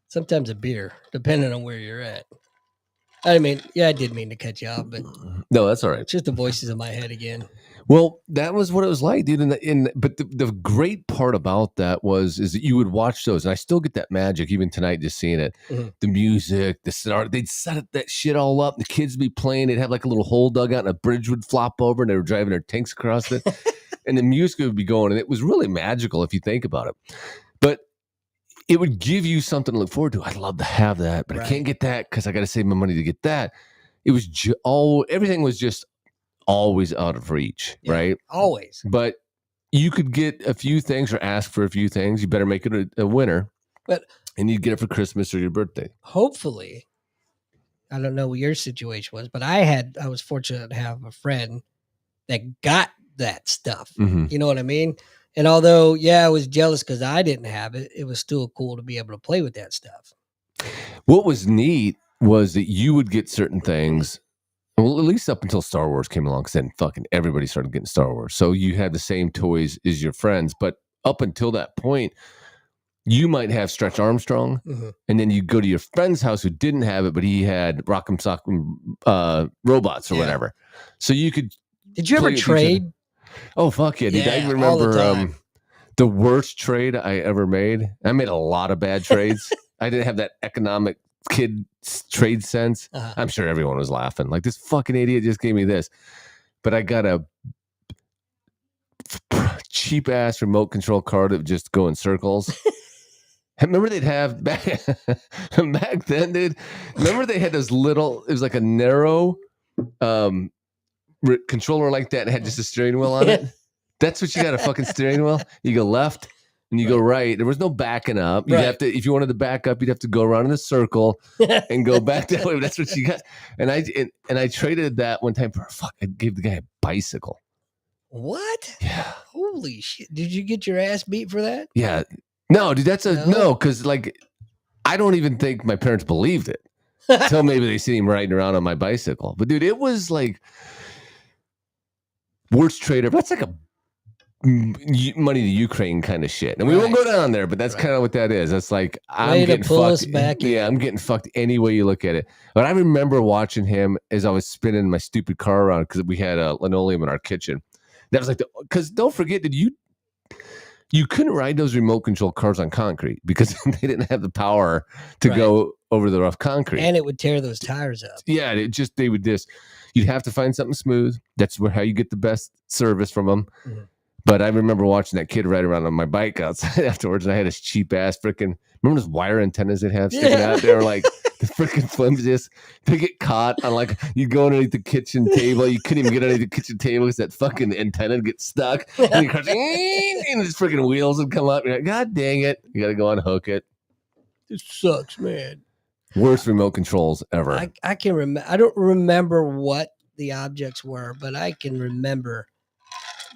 Speaker 1: Sometimes a beer, depending on where you're at. I mean, yeah, I did mean to cut you off, but
Speaker 2: No, that's all right.
Speaker 1: it's just the voices in my head again.
Speaker 2: Well, that was what it was like, dude. But the great part about that is that you would watch those, and I still get that magic even tonight just seeing it.
Speaker 1: Mhm.
Speaker 2: The music, the start, they'd set that shit all up. The kids would be playing. They'd have like a little hole dug out, and a bridge would flop over, and they were driving their tanks across it, and the music would be going, and it was really magical if you think about it. But it would give you something to look forward to. I'd love to have that, but I can't get that because I got to save my money to get that. It was everything was just always out of reach, right?
Speaker 1: Always.
Speaker 2: But you could get a few things or ask for a few things. You better make it a winner. And you'd get it for Christmas or your birthday.
Speaker 1: Hopefully, I don't know what your situation was, but I was fortunate to have a friend that got that stuff.
Speaker 2: Mm-hmm.
Speaker 1: You know what I mean? And although, I was jealous because I didn't have it, it was still cool to be able to play with that stuff.
Speaker 2: What was neat was that you would get certain things, well, at least up until Star Wars came along, because then fucking everybody started getting Star Wars. So you had the same toys as your friends. But up until that point, you might have Stretch Armstrong, and then you go to your friend's house who didn't have it, but he had Rock'em Sock'em robots or whatever. So you could.
Speaker 1: Did you ever trade?
Speaker 2: Oh, fuck yeah, dude. I remember the worst trade I ever made. I made a lot of bad trades. I didn't have that economic kid trade sense. I'm sure everyone was laughing. Like, this fucking idiot just gave me this. But I got a cheap ass remote control car that would just go in circles. I remember they'd have back then, dude. Remember they had those little, it was like a narrow controller like that and had just a steering wheel on it. That's what you got, a fucking steering wheel. You go left and you go right. There was no backing up. You'd have to, if you wanted to back up, you'd have to go around in a circle and go back that way. That's what you got. And I traded that one time for I gave the guy a bicycle.
Speaker 1: What?
Speaker 2: Yeah.
Speaker 1: Holy shit. Did you get your ass beat for that?
Speaker 2: Yeah. No, dude, that's no, because like I don't even think my parents believed it. Until maybe they see him riding around on my bicycle. But dude, it was like worst trader. That's like a money to Ukraine kind of shit. And we won't go down there, but that's kind of what that is. That's like, I'm getting fucked. I'm getting fucked any way you look at it. But I remember watching him as I was spinning my stupid car around because we had a linoleum in our kitchen. That was like, because don't forget that you couldn't ride those remote control cars on concrete because they didn't have the power to go over the rough concrete.
Speaker 1: And it would tear those tires up. Yeah,
Speaker 2: you'd have to find something smooth. That's how you get the best service from them. Mm-hmm. But I remember watching that kid ride around on my bike outside afterwards, and I had this cheap ass freaking, remember those wire antennas they'd have sticking out there, like the freaking flimsiest. They get caught on, like, you go underneath the kitchen table, you couldn't even get underneath the kitchen table because that fucking antenna would get stuck, and you crush, and these freaking wheels would come up. You're like, God dang it, you got to go unhook it.
Speaker 1: This sucks, man.
Speaker 2: Worst remote controls ever.
Speaker 1: I can remember. I don't remember what the objects were, but I can remember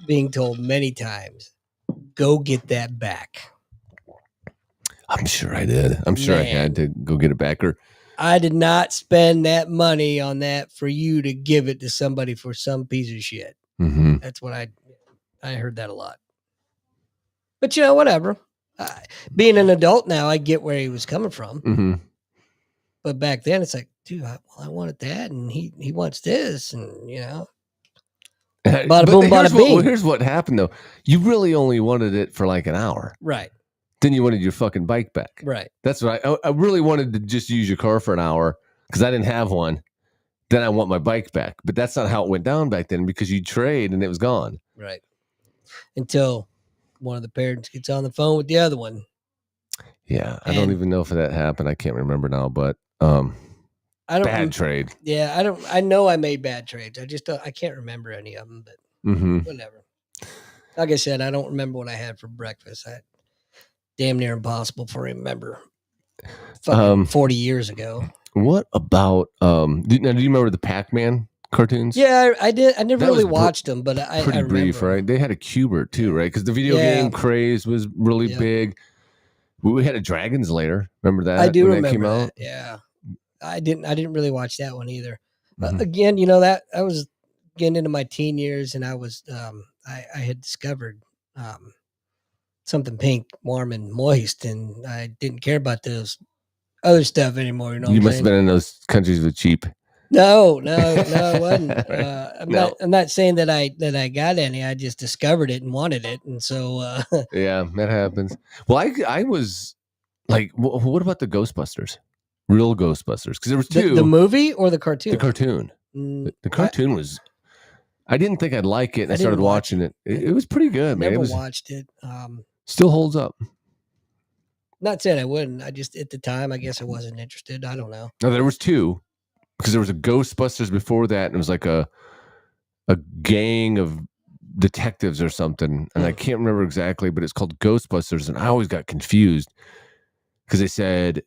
Speaker 1: being told many times, go get that back.
Speaker 2: I'm sure I did. I'm sure I had to go get it back. Or
Speaker 1: I did not spend that money on that for you to give it to somebody for some piece of shit.
Speaker 2: Mm-hmm.
Speaker 1: That's what I heard that a lot. But whatever. Being an adult now, I get where he was coming from.
Speaker 2: Mm-hmm.
Speaker 1: But back then, it's like, dude, I wanted that, and he wants this, and bada boom, bada bing.
Speaker 2: Here's what happened though. You really only wanted it for like an hour,
Speaker 1: right?
Speaker 2: Then you wanted your fucking bike back,
Speaker 1: right?
Speaker 2: That's what I really wanted to just use your car for an hour because I didn't have one. Then I want my bike back, but that's not how it went down back then because you trade and it was gone,
Speaker 1: right? Until one of the parents gets on the phone with the other one.
Speaker 2: Yeah, I don't even know if that happened. I can't remember now, but bad trade.
Speaker 1: Yeah, I know I made bad trades. I just I can't remember any of them, but whatever. Like I said, I don't remember what I had for breakfast. Damn near impossible for me to remember. Fucking 40 years ago.
Speaker 2: What about do you remember the Pac-Man cartoons?
Speaker 1: Yeah, I did. I never really watched them, but I
Speaker 2: pretty brief, right? They had a Cubert too, right? Because the video game craze was really big. We had a Dragon's Lair. Remember that?
Speaker 1: I do remember
Speaker 2: that came out?
Speaker 1: that. Yeah, I didn't really watch that one either. Again, that I was getting into my teen years, and I was I had discovered something pink, warm, and moist, and I didn't care about those other stuff anymore. You know,
Speaker 2: You
Speaker 1: what
Speaker 2: must
Speaker 1: I'm
Speaker 2: have been in those countries with cheap.
Speaker 1: No, I wasn't.
Speaker 2: No.
Speaker 1: I'm not saying that I got any. I just discovered it and wanted it, and so
Speaker 2: Yeah, that happens. Well, I was like, what about the Ghostbusters? Real Ghostbusters? Because there was two.
Speaker 1: the movie or the cartoon.
Speaker 2: The cartoon. The cartoon was. I didn't think I'd like it. And I started watching it. It was pretty good, man.
Speaker 1: Never watched it.
Speaker 2: Still holds up.
Speaker 1: Not saying I wouldn't. I just at the time, I guess I wasn't interested. I don't know.
Speaker 2: No, there was two. Because there was a Ghostbusters before that, and it was like a gang of detectives or something, and I can't remember exactly, but it's called Ghostbusters, and I always got confused because they said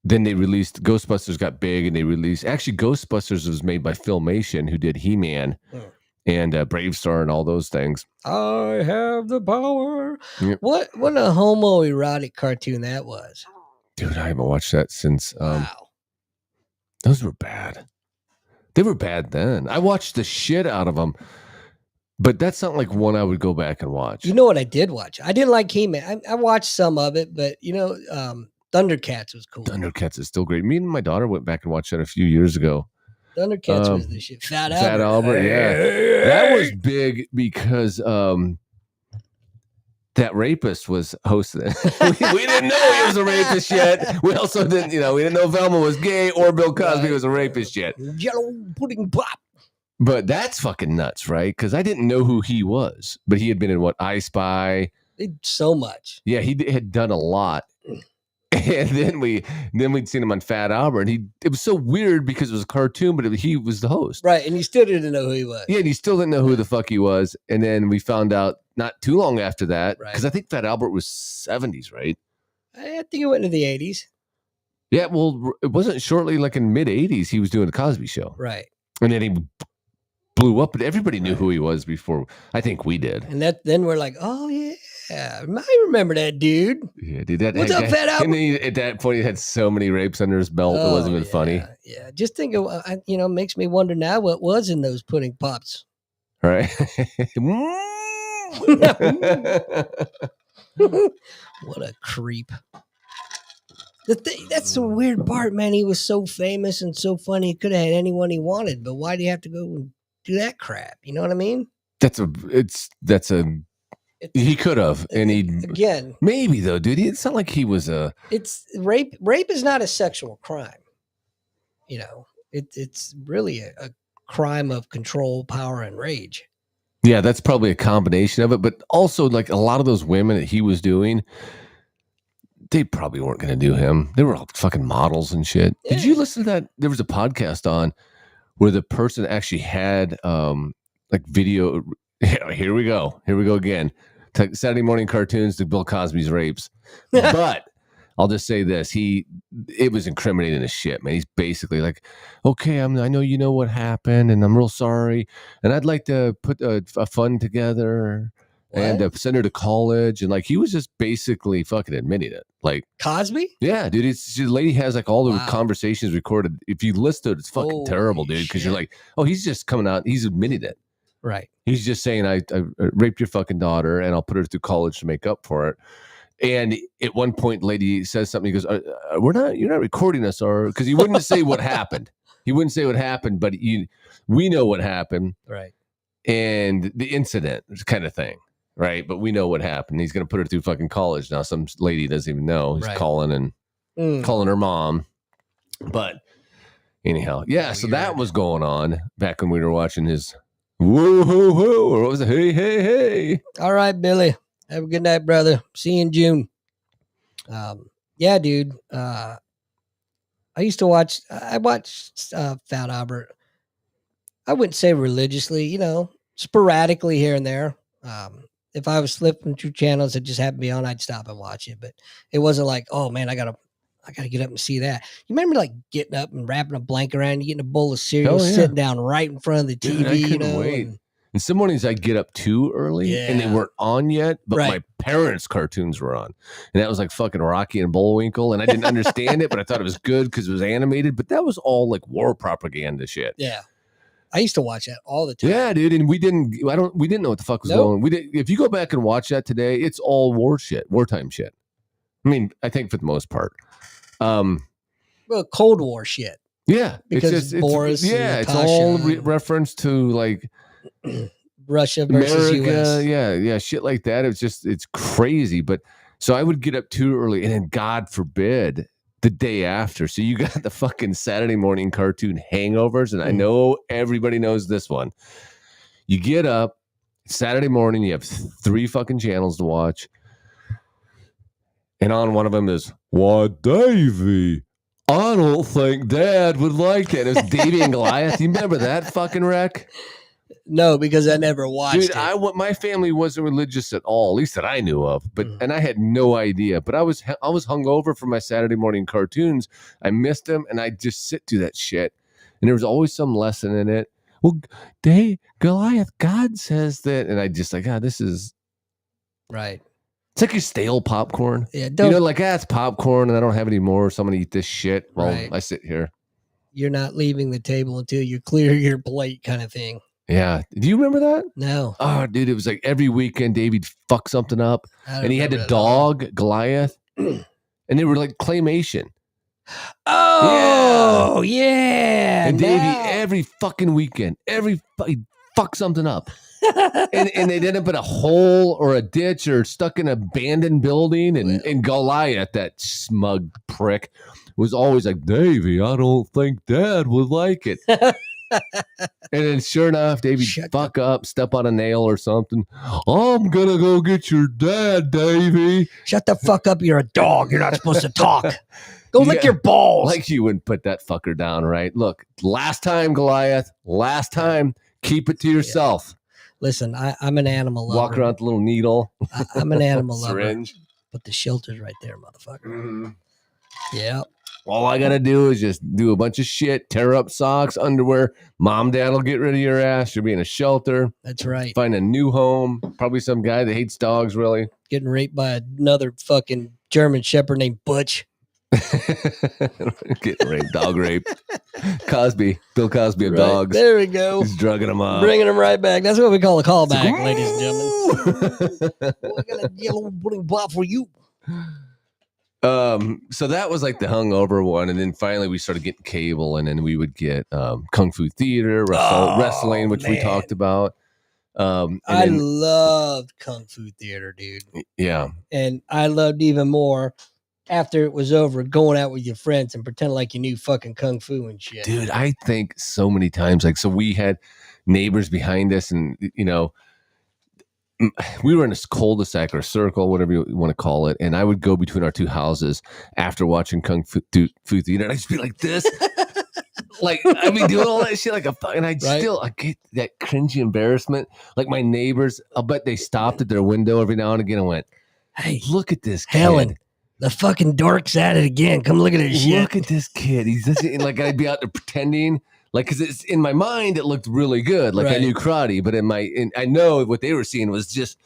Speaker 2: then they released Ghostbusters got big, and they released actually Ghostbusters was made by Filmation, who did He-Man and Brave Star and all those things.
Speaker 1: I have the power.
Speaker 2: Yep.
Speaker 1: What a homoerotic cartoon that was,
Speaker 2: dude! I haven't watched that since.
Speaker 1: Wow.
Speaker 2: Those were bad. They were bad then. I watched the shit out of them, but that's not like one I would go back and watch.
Speaker 1: You know what I did watch? I didn't like He-Man. I watched some of it, but you know, Thundercats was cool.
Speaker 2: Thundercats is still great. Me and my daughter went back and watched that a few years ago.
Speaker 1: Thundercats was the shit. Fat
Speaker 2: Albert, yeah. That was big because that rapist was hosting it. we didn't know he was a rapist yet. We also didn't, we didn't know Velma was gay or Bill Cosby was a rapist yet.
Speaker 1: Yellow pudding pop.
Speaker 2: But that's fucking nuts, right? Because I didn't know who he was, but he had been in what, I Spy.
Speaker 1: So much.
Speaker 2: Yeah, he had done a lot. And then we'd seen him on Fat Albert, and it was so weird because it was a cartoon, but he was the host,
Speaker 1: right? And you still didn't know who he was.
Speaker 2: Yeah, and you still didn't know who the fuck he was. And then we found out not too long after that, because I think Fat Albert was 70s, right?
Speaker 1: I think it went into the 80s.
Speaker 2: Yeah, well, it wasn't shortly like in mid 80s he was doing the Cosby Show,
Speaker 1: right?
Speaker 2: And then he blew up, but everybody knew who he was before. I think we did,
Speaker 1: and then we're like, oh yeah. Yeah, I remember that dude.
Speaker 2: Yeah, dude.
Speaker 1: What's up, Fat Albert?
Speaker 2: And at that point, he had so many rapes under his belt. It wasn't even funny.
Speaker 1: Yeah, just think of, makes me wonder now what was in those pudding pops.
Speaker 2: Right.
Speaker 1: What a creep. That's the weird part, man. He was so famous and so funny. He could have had anyone he wanted, but why do you have to go and do that crap? You know what I mean?
Speaker 2: He could have, and
Speaker 1: again
Speaker 2: maybe though, dude. It's not like he was
Speaker 1: It's rape. Rape is not a sexual crime. It's really a crime of control, power, and rage.
Speaker 2: Yeah, that's probably a combination of it, but also like a lot of those women that he was doing, they probably weren't going to do him. They were all fucking models and shit. Yeah. Did you listen to that? There was a podcast on where the person actually had like video. Here we go again. Saturday morning cartoons to Bill Cosby's rapes. But I'll just say this. It was incriminating as shit, man. He's basically like, okay, I know you know what happened, and I'm real sorry, and I'd like to put a fund together and send her to college. And like, he was just basically fucking admitting it. Like
Speaker 1: Cosby?
Speaker 2: Yeah, dude. The lady has like all the conversations recorded. If you list it, it's fucking terrible, dude. Because you're like, oh, he's just coming out. He's admitting it.
Speaker 1: Right.
Speaker 2: He's just saying, I raped your fucking daughter and I'll put her through college to make up for it. And at one point, lady says something. He goes, you're not recording us, or because he wouldn't say what happened. He wouldn't say what happened, but we know what happened.
Speaker 1: Right.
Speaker 2: And the incident kind of thing. Right. But we know what happened. He's going to put her through fucking college. Now some lady doesn't even know. He's calling her mom. But anyhow, yeah. So that was going on back when we were watching his woo hoo hoo, or what was it? Hey, hey, hey. All
Speaker 1: right, Billy. Have a good night, brother. See you in June. Yeah, dude. I watched Fat Albert. I wouldn't say religiously, sporadically here and there. If I was flipping through channels that just happened to be on, I'd stop and watch it. But it wasn't like, oh man, I gotta get up and see that. You remember like getting up and wrapping a blanket around, you getting a bowl of cereal, sitting down right in front of the TV.
Speaker 2: Dude, I couldn't wait. And some mornings I'd get up too early and they weren't on yet, but my parents' cartoons were on. And that was like fucking Rocky and Bullwinkle. And I didn't understand it, but I thought it was good because it was animated. But that was all like war propaganda shit.
Speaker 1: Yeah. I used to watch that all the time.
Speaker 2: Yeah, dude. And we didn't know what the fuck was going on. If you go back and watch that today, it's all war shit, wartime shit. I mean, I think for the most part.
Speaker 1: Well, Cold War shit.
Speaker 2: Yeah,
Speaker 1: Because Boris and
Speaker 2: it's all
Speaker 1: Natasha
Speaker 2: reference to like
Speaker 1: Russia versus
Speaker 2: America.
Speaker 1: US.
Speaker 2: Yeah, shit like that. It's crazy. But so I would get up too early, and then God forbid the day after. So you got the fucking Saturday morning cartoon hangovers, and I know everybody knows this one. You get up Saturday morning, you have 3 fucking channels to watch, and on one of them is "What, Davey? I don't think Dad would like it." It was Davey and Goliath. You remember that fucking wreck?
Speaker 1: No, because I never watched it.
Speaker 2: My family wasn't religious at all, at least that I knew of. But and I had no idea. But I was hungover for my Saturday morning cartoons. I missed them, and I just sit through that shit. And there was always some lesson in it. Well, Goliath, God says that, and I just like, this is
Speaker 1: right.
Speaker 2: It's like your stale popcorn.
Speaker 1: Yeah,
Speaker 2: it's popcorn and I don't have any more, so I'm gonna eat this shit while I sit here.
Speaker 1: You're not leaving the table until you clear your plate, kind of thing.
Speaker 2: Yeah. Do you remember that?
Speaker 1: No.
Speaker 2: Oh, dude, it was like every weekend Davy'd fuck something up. And he had a dog, Goliath. And they were like claymation.
Speaker 1: Oh, yeah.
Speaker 2: And Davey, every fucking weekend, he'd fuck something up. and they'd end up in a hole or a ditch or stuck in an abandoned building. And Goliath, that smug prick, was always like, Davey, I don't think Dad would like it. And then sure enough, Davey fuck up, step on a nail or something. I'm gonna go get your dad, Davey.
Speaker 1: Shut the fuck up, you're a dog. You're not supposed to talk. Go lick your balls.
Speaker 2: Like you wouldn't put that fucker down, right? Look, last time, Goliath, last time, keep it to yourself.
Speaker 1: Listen, I'm an animal lover.
Speaker 2: Walk around with a little needle.
Speaker 1: I'm an animal
Speaker 2: syringe.
Speaker 1: lover. But the shelter's right there, motherfucker. Mm-hmm. Yeah.
Speaker 2: All I got to do is just do a bunch of shit, tear up socks, underwear. Mom, Dad will get rid of your ass. You'll be in a shelter.
Speaker 1: That's right.
Speaker 2: Find a new home. Probably some guy that hates dogs, really.
Speaker 1: Getting raped by another fucking German shepherd named Butch.
Speaker 2: Getting raped, dog rape. Bill Cosby of dogs.
Speaker 1: There we go.
Speaker 2: He's drugging them up.
Speaker 1: Bringing them right back. That's what we call a callback, ladies and gentlemen. Well, I got a yellow pudding bar for you.
Speaker 2: So that was like the hungover one, and then finally we started getting cable, and then we would get Kung Fu Theater, wrestling, which we talked about.
Speaker 1: I loved Kung Fu Theater, dude.
Speaker 2: Yeah,
Speaker 1: and I loved even more after it was over, going out with your friends and pretend like you knew fucking Kung Fu and shit.
Speaker 2: Dude, I think so many times, like, so we had neighbors behind us, and we were in a cul-de-sac or a circle, whatever you want to call it, and I would go between our two houses after watching Kung Fu Theater, and I'd just be like this, like I'd be doing all that shit like and I get that cringy embarrassment. Like my neighbors, I'll bet they stopped at their window every now and again and went, "Hey, look at this kid.
Speaker 1: Helen, the fucking dork's at it again. Come look at this shit.
Speaker 2: Look at this kid. He's just, like I'd be out there pretending." Like, because it's in my mind, it looked really good. Like I knew karate, but I know what they were seeing was just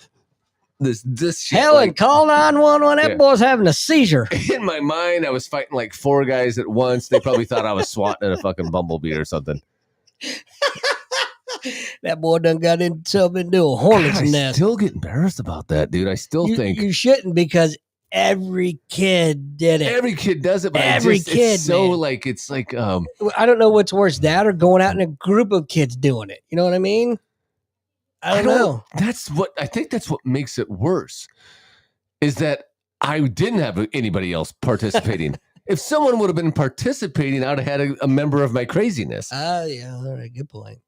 Speaker 2: this shit.
Speaker 1: Helen, call 911. That boy's having a seizure.
Speaker 2: In my mind, I was fighting like 4 guys at once. They probably thought I was swatting at a fucking bumblebee or something.
Speaker 1: That boy done got himself into a hornet's nest.
Speaker 2: I still get embarrassed about that, dude. I still think
Speaker 1: you shouldn't, because every kid did it.
Speaker 2: Every kid does it, but
Speaker 1: it's
Speaker 2: so man. Like it's like
Speaker 1: I don't know what's worse, that or going out in a group of kids doing it. You know what I mean? I don't know.
Speaker 2: I think that's what makes it worse. Is that I didn't have anybody else participating. If someone would have been participating, I would have had a member of my craziness.
Speaker 1: Yeah, all right, good point.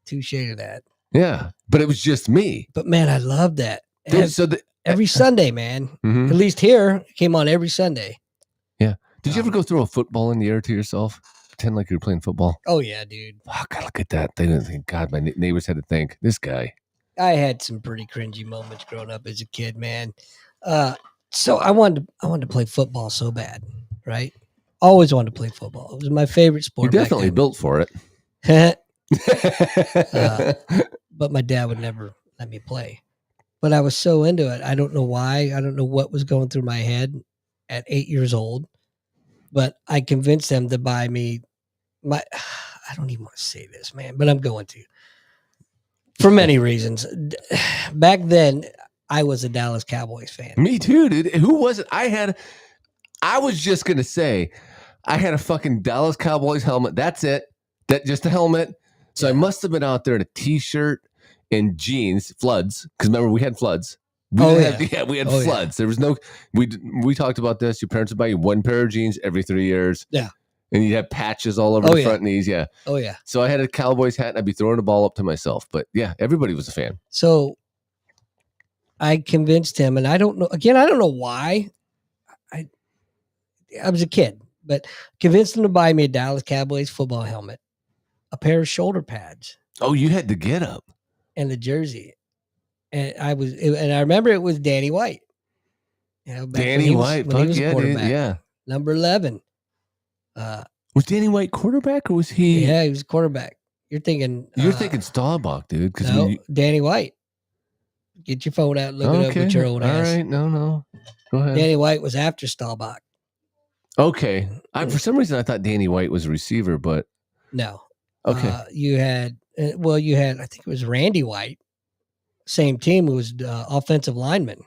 Speaker 1: Touche to that.
Speaker 2: Yeah, but it was just me.
Speaker 1: But man, I love that.
Speaker 2: Dude,
Speaker 1: every Sunday, man. Mm-hmm. At least here, it came on every Sunday.
Speaker 2: Yeah. Did you ever go throw a football in the air to yourself? Pretend like you were playing football?
Speaker 1: Oh, yeah, dude.
Speaker 2: Oh, God, look at that. They didn't think, God, my neighbors had to think, this guy.
Speaker 1: I had some pretty cringy moments growing up as a kid, man. So I wanted to play football so bad, right? Always wanted to play football. It was my favorite sport.
Speaker 2: You're definitely built for it.
Speaker 1: But my dad would never let me play. But I was so into it. I don't know why. I don't know what was going through my head at 8 years old. But I convinced them to buy me I don't even want to say this, man, but I'm going to. For many reasons. Back then, I was a Dallas Cowboys fan.
Speaker 2: Me too, dude. Who was it? I was just gonna say, I had a fucking Dallas Cowboys helmet. That's it. That just a helmet. So I must have been out there in a t-shirt and jeans, floods. Because remember, we had floods. We had floods. There was no. We talked about this. Your parents would buy you one pair of jeans every 3 years.
Speaker 1: Yeah.
Speaker 2: And you'd have patches all over the front knees. Yeah.
Speaker 1: Oh yeah.
Speaker 2: So I had a Cowboys hat, and I'd be throwing the ball up to myself. But yeah, everybody was a fan.
Speaker 1: So I convinced him, and I don't know. Again, I don't know why. I was a kid, but convinced him to buy me a Dallas Cowboys football helmet, a pair of shoulder pads.
Speaker 2: Oh, you had to get up.
Speaker 1: And the jersey. And I remember it was Danny White. You know,
Speaker 2: Danny White,
Speaker 1: when he was a quarterback.
Speaker 2: Dude, yeah.
Speaker 1: Number 11.
Speaker 2: Was Danny White quarterback or was he?
Speaker 1: Yeah, he was quarterback. You're thinking
Speaker 2: Staubach, dude.
Speaker 1: No, Danny White. Get your phone out and look it up with your old ass.
Speaker 2: All right, no. Go ahead.
Speaker 1: Danny White was after Staubach.
Speaker 2: Okay. For some reason, I thought Danny White was a receiver, but.
Speaker 1: No.
Speaker 2: Okay.
Speaker 1: You had, I think it was Randy White. Same team, who was offensive lineman.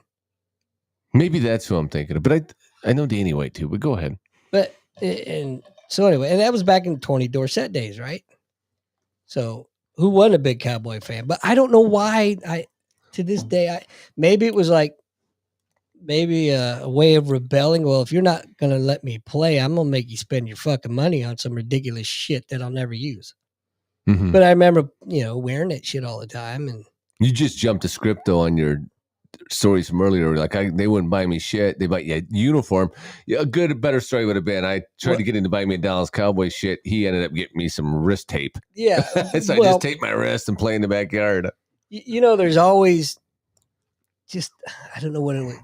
Speaker 2: Maybe that's who I'm thinking of, but I know Danny White too, but go ahead.
Speaker 1: But, and so anyway, and that was back in 20 Dorsett days, right? So who wasn't a big Cowboy fan? But I don't know why to this day, maybe it was like, maybe a way of rebelling. Well, if you're not going to let me play, I'm going to make you spend your fucking money on some ridiculous shit that I'll never use. Mm-hmm. But I remember, wearing that shit all the time. And
Speaker 2: you just jumped a script though on your stories from earlier. Like they wouldn't buy me shit. They buy a uniform. Yeah, a better story would have been I tried to get him to buy me a Dallas Cowboys shit. He ended up getting me some wrist tape.
Speaker 1: Yeah.
Speaker 2: So I just taped my wrist and play in the backyard.
Speaker 1: There's always just, I don't know what it was.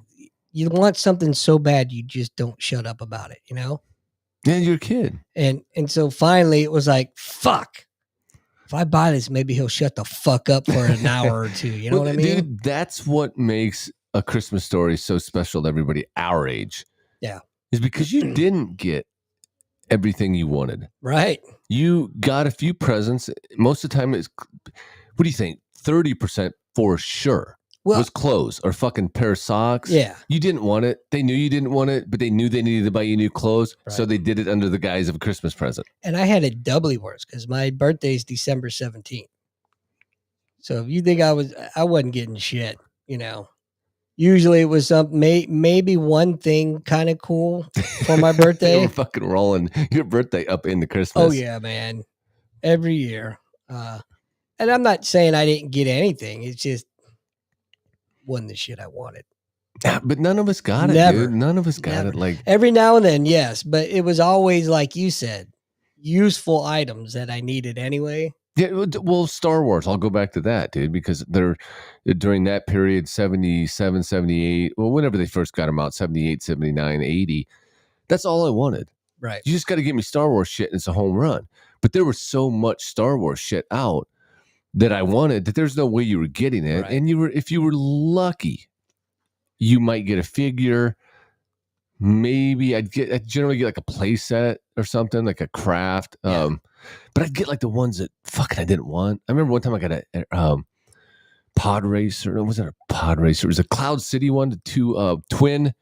Speaker 1: You want something so bad, you just don't shut up about it,
Speaker 2: Yeah, you're a kid.
Speaker 1: And so finally it was like, fuck. If I buy this, maybe he'll shut the fuck up for an hour or two. You know what I mean?
Speaker 2: Dude, that's what makes a Christmas story so special to everybody our age.
Speaker 1: Yeah.
Speaker 2: Is because you didn't get everything you wanted.
Speaker 1: Right.
Speaker 2: You got a few presents. Most of the time, what do you think? 30% for sure. Was clothes or fucking pair of socks.
Speaker 1: Yeah.
Speaker 2: You didn't want it. They knew you didn't want it, but they knew they needed to buy you new clothes. Right. So they did it under the guise of a Christmas present.
Speaker 1: And I had it doubly worse because my birthday is December 17th. So if you think I wasn't getting shit, Usually it was maybe one thing kind of cool for my birthday.
Speaker 2: You were fucking rolling your birthday up into Christmas.
Speaker 1: Oh yeah, man. Every year. And I'm not saying I didn't get anything. It's just wasn't the shit I wanted.
Speaker 2: Yeah, but none of us got it, dude. None of us got it. Like
Speaker 1: every now and then, yes, but it was always like you said, useful items that I needed anyway.
Speaker 2: Yeah, well, Star Wars. I'll go back to that, dude, because they're during that period, 77, 78, well, whenever they first got them out, 78, 79, 80. That's all I wanted.
Speaker 1: Right.
Speaker 2: You just got to give me Star Wars shit, and it's a home run. But there was so much Star Wars shit out that I wanted that there's no way you were getting it. Right. And if you were lucky, you might get a figure. Maybe I'd generally get like a play set or something, like a craft. Yeah. But I'd get like the ones that fucking I didn't want. I remember one time I got a pod racer. No, wasn't a pod racer. It was a Cloud City one, the two twin.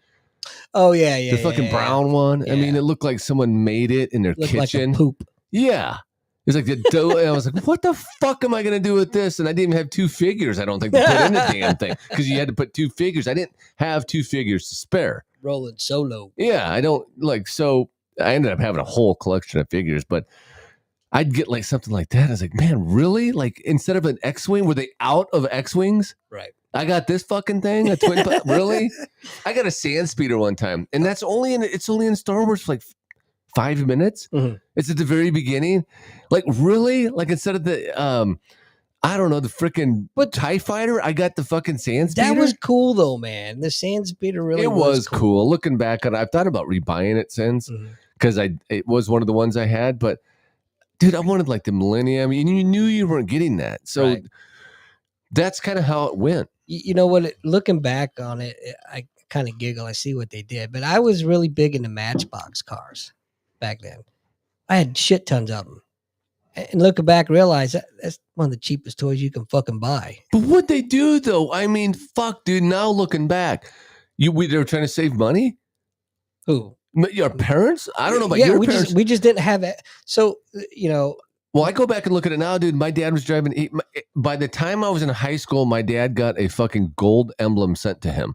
Speaker 1: Oh yeah.
Speaker 2: The fucking brown one. Yeah. I mean, it looked like someone made it in their kitchen.
Speaker 1: Like a poop.
Speaker 2: Yeah. It's like the dough. And I was like, what the fuck am I going to do with this? And I didn't even have two figures, I don't think, to put in the damn thing. Because you had to put two figures. I didn't have two figures to spare.
Speaker 1: Rolling solo.
Speaker 2: Yeah, I don't so I ended up having a whole collection of figures, but I'd get like something like that. I was like, man, really? Like instead of an X-Wing, were they out of X-Wings?
Speaker 1: Right.
Speaker 2: I got this fucking thing, a twin. Really? I got a sand speeder one time, and it's only in Star Wars for like 5 minutes. Mm-hmm. It's at the very beginning. Like really? Like instead of the I don't know, the freaking TIE fighter, I got the fucking sand speeder.
Speaker 1: That was cool though, man. The sand speeder really was
Speaker 2: cool. Looking back on it, I've thought about rebuying it since because it was one of the ones I had, but dude, I wanted like the Millennium, and you knew you weren't getting that. So that's kind of how it went.
Speaker 1: You know what? Looking back on it, I kind of giggle. I see what they did, but I was really big into Matchbox cars back then. I had shit tons of them. And looking back, realize that's one of the cheapest toys you can fucking buy.
Speaker 2: But what'd they do though? I mean, fuck, dude. Now looking back, they were trying to save money.
Speaker 1: Who?
Speaker 2: Your parents? I don't know about
Speaker 1: Yeah,
Speaker 2: your
Speaker 1: we
Speaker 2: parents.
Speaker 1: we just didn't have it. So
Speaker 2: Well, I go back and look at it now, dude. My dad was driving. By the time I was in high school, my dad got a fucking gold emblem sent to him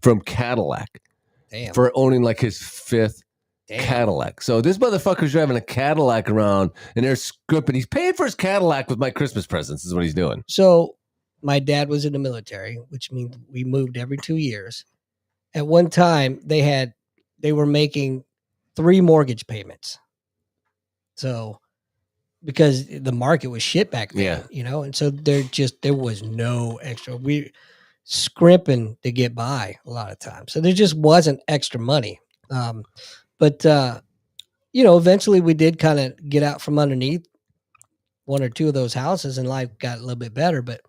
Speaker 2: from Cadillac
Speaker 1: damn,
Speaker 2: for owning like his fifth
Speaker 1: damn.
Speaker 2: Cadillac. So this motherfucker's driving a Cadillac around and they're scrimping. He's paying for his Cadillac with my Christmas presents is what he's doing.
Speaker 1: So my dad was in the military, which means we moved every 2 years. At one time, they were making 3 mortgage payments. So because the market was shit back then, and so there was no extra. We scrimping to get by a lot of times. So there just wasn't extra money. But eventually we did kind of get out from underneath one or two of those houses and life got a little bit better, but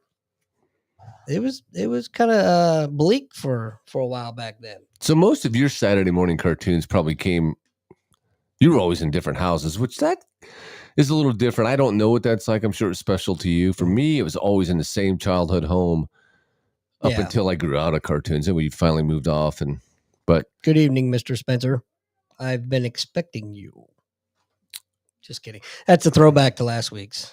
Speaker 1: it was kind of bleak for a while back then.
Speaker 2: So most of your Saturday morning cartoons probably you were always in different houses, which that is a little different. I don't know what that's like. I'm sure it's special to you. For me, it was always in the same childhood home up until I grew out of cartoons and we finally moved off. But
Speaker 1: good evening, Mr. Spencer. I've been expecting you. Just kidding. That's a throwback to last week's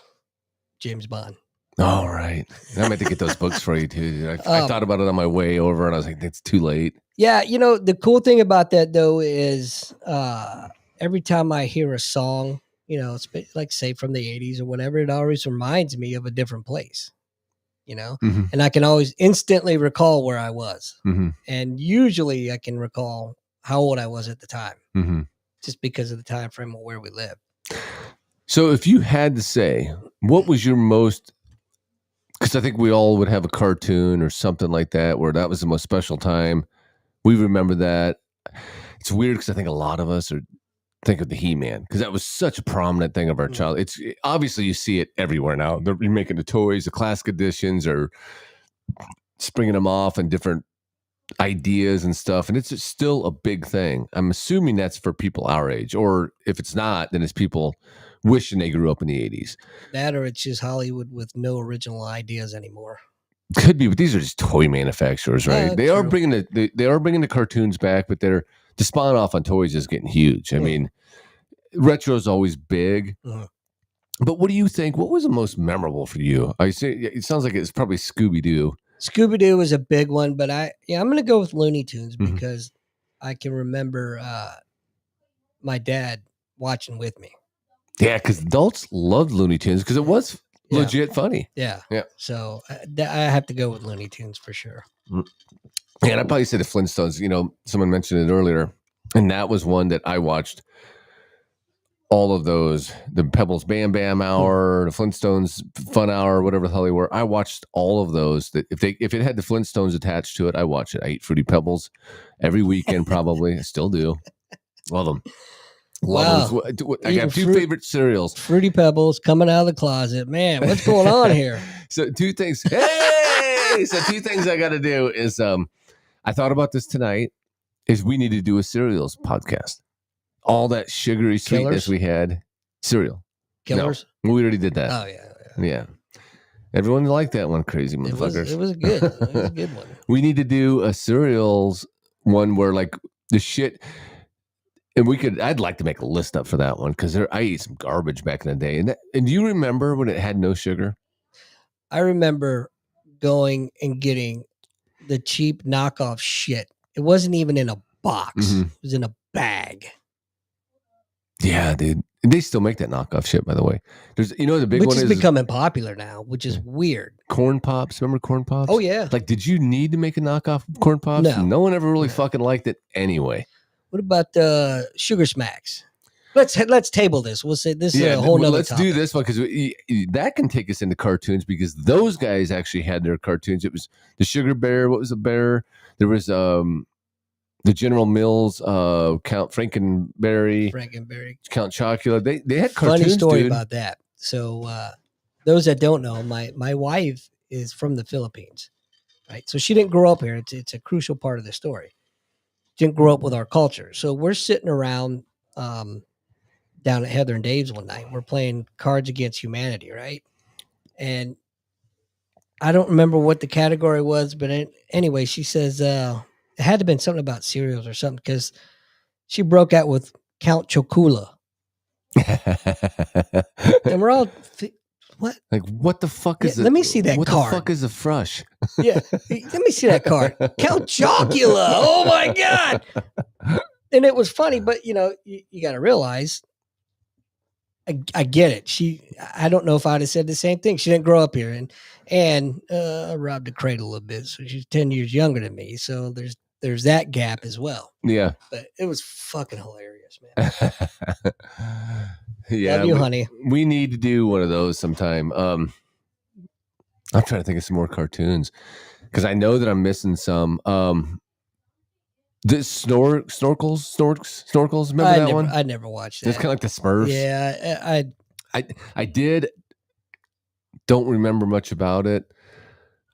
Speaker 1: James Bond.
Speaker 2: All right. I meant to get those books for you too. I thought about it on my way over and I was like, it's too late.
Speaker 1: Yeah. The cool thing about that though is every time I hear a song, it's like say from the 80s or whatever, it always reminds me of a different place,
Speaker 2: Mm-hmm.
Speaker 1: and I can always instantly recall where I was.
Speaker 2: Mm-hmm.
Speaker 1: And usually I can recall how old I was at the time,
Speaker 2: mm-hmm.
Speaker 1: just because of the time frame of where we live.
Speaker 2: So if you had to say, what was your most, because I think we all would have a cartoon or something like that where that was the most special time. We remember that. It's weird because I think a lot of us think of the He-Man because that was such a prominent thing of our child. It's obviously you see it everywhere now. They're making the toys, the classic editions, or springing them off and different ideas and stuff, and it's just still a big thing. I'm assuming that's for people our age, or if it's not, then it's people wishing they grew up in the 80s.
Speaker 1: That, or it's just Hollywood with no original ideas anymore.
Speaker 2: Could be, but these are just toy manufacturers, right?
Speaker 1: Yeah,
Speaker 2: they
Speaker 1: true.
Speaker 2: are bringing they are bringing the cartoons back, but the spawn off on toys is getting huge. I mean, retro is always big. But what do you think? What was the most memorable for you? I say it sounds like it's probably Scooby-Doo.
Speaker 1: Scooby-Doo was a big one, but I'm going to go with Looney Tunes because I can remember my dad watching with me.
Speaker 2: Yeah, because adults loved Looney Tunes because it was legit funny.
Speaker 1: Yeah. So I have to go with Looney Tunes for sure.
Speaker 2: Yeah, and I'd probably say the Flintstones. Someone mentioned it earlier, and that was one that I watched. All of those, the Pebbles Bam Bam Hour, the Flintstones Fun Hour, whatever the hell they were. I watched all of those. That if it had the Flintstones attached to it, I watched it. I eat Fruity Pebbles every weekend, probably. I still do. Love them. Love them. I got two favorite cereals.
Speaker 1: Fruity Pebbles coming out of the closet. Man, what's going on here?
Speaker 2: So two things. Hey! So two things I got to do is I thought about this tonight. Is we need to do a cereals podcast. All that sugary sweetness we had. Cereal.
Speaker 1: Killers?
Speaker 2: No, we already did that.
Speaker 1: Oh,
Speaker 2: yeah. Everyone liked that one, crazy motherfuckers.
Speaker 1: It was good. It was a good one.
Speaker 2: We need to do a cereals one where like the shit, and I'd like to make a list up for that one because I ate some garbage back in the day. And do you remember when it had no sugar?
Speaker 1: I remember going and getting the cheap knockoff shit. It wasn't even in a box. It was in a bag.
Speaker 2: Yeah, dude. They still make that knockoff shit, by the way. There's, the big
Speaker 1: which
Speaker 2: one
Speaker 1: is becoming popular now, which is weird.
Speaker 2: Corn Pops. Remember Corn Pops?
Speaker 1: Oh, yeah.
Speaker 2: Like, did you need to make a knockoff of Corn Pops? No one ever really fucking liked it anyway.
Speaker 1: What about Sugar Smacks? Let's table this. We'll say this is a whole nother
Speaker 2: Let's do this one because that can take us into cartoons because those guys actually had their cartoons. It was the Sugar Bear. What was the bear? There was the General Mills, Count Frankenberry, Count Chocula. They had cartoons.
Speaker 1: Funny story about that. So those that don't know, my wife is from the Philippines, right? So she didn't grow up here. It's a crucial part of the story. She didn't grow up with our culture. So we're sitting around down at Heather and Dave's one night. We're playing Cards Against Humanity, right? And I don't remember what the category was, but anyway, she says it had to have been something about cereals or something because she broke out with Count Chocula. And we're all, what?
Speaker 2: Like, what the fuck is it?
Speaker 1: Let me see that
Speaker 2: what
Speaker 1: card.
Speaker 2: What the fuck is a frush?
Speaker 1: Yeah, let me see that card. Count Chocula. Oh my God. And it was funny, but you got to realize, I get it. I don't know if I'd have said the same thing. She didn't grow up here, and robbed the cradle a bit. So she's 10 years younger than me. So there's that gap as well.
Speaker 2: Yeah.
Speaker 1: But it was fucking hilarious, man.
Speaker 2: Yeah.
Speaker 1: Love you, honey.
Speaker 2: We need to do one of those sometime. I'm trying to think of some more cartoons because I know that I'm missing some. The snorkels. Remember that one?
Speaker 1: I never watched that.
Speaker 2: It's kind of like the Smurfs.
Speaker 1: Yeah,
Speaker 2: I did. Don't remember much about it.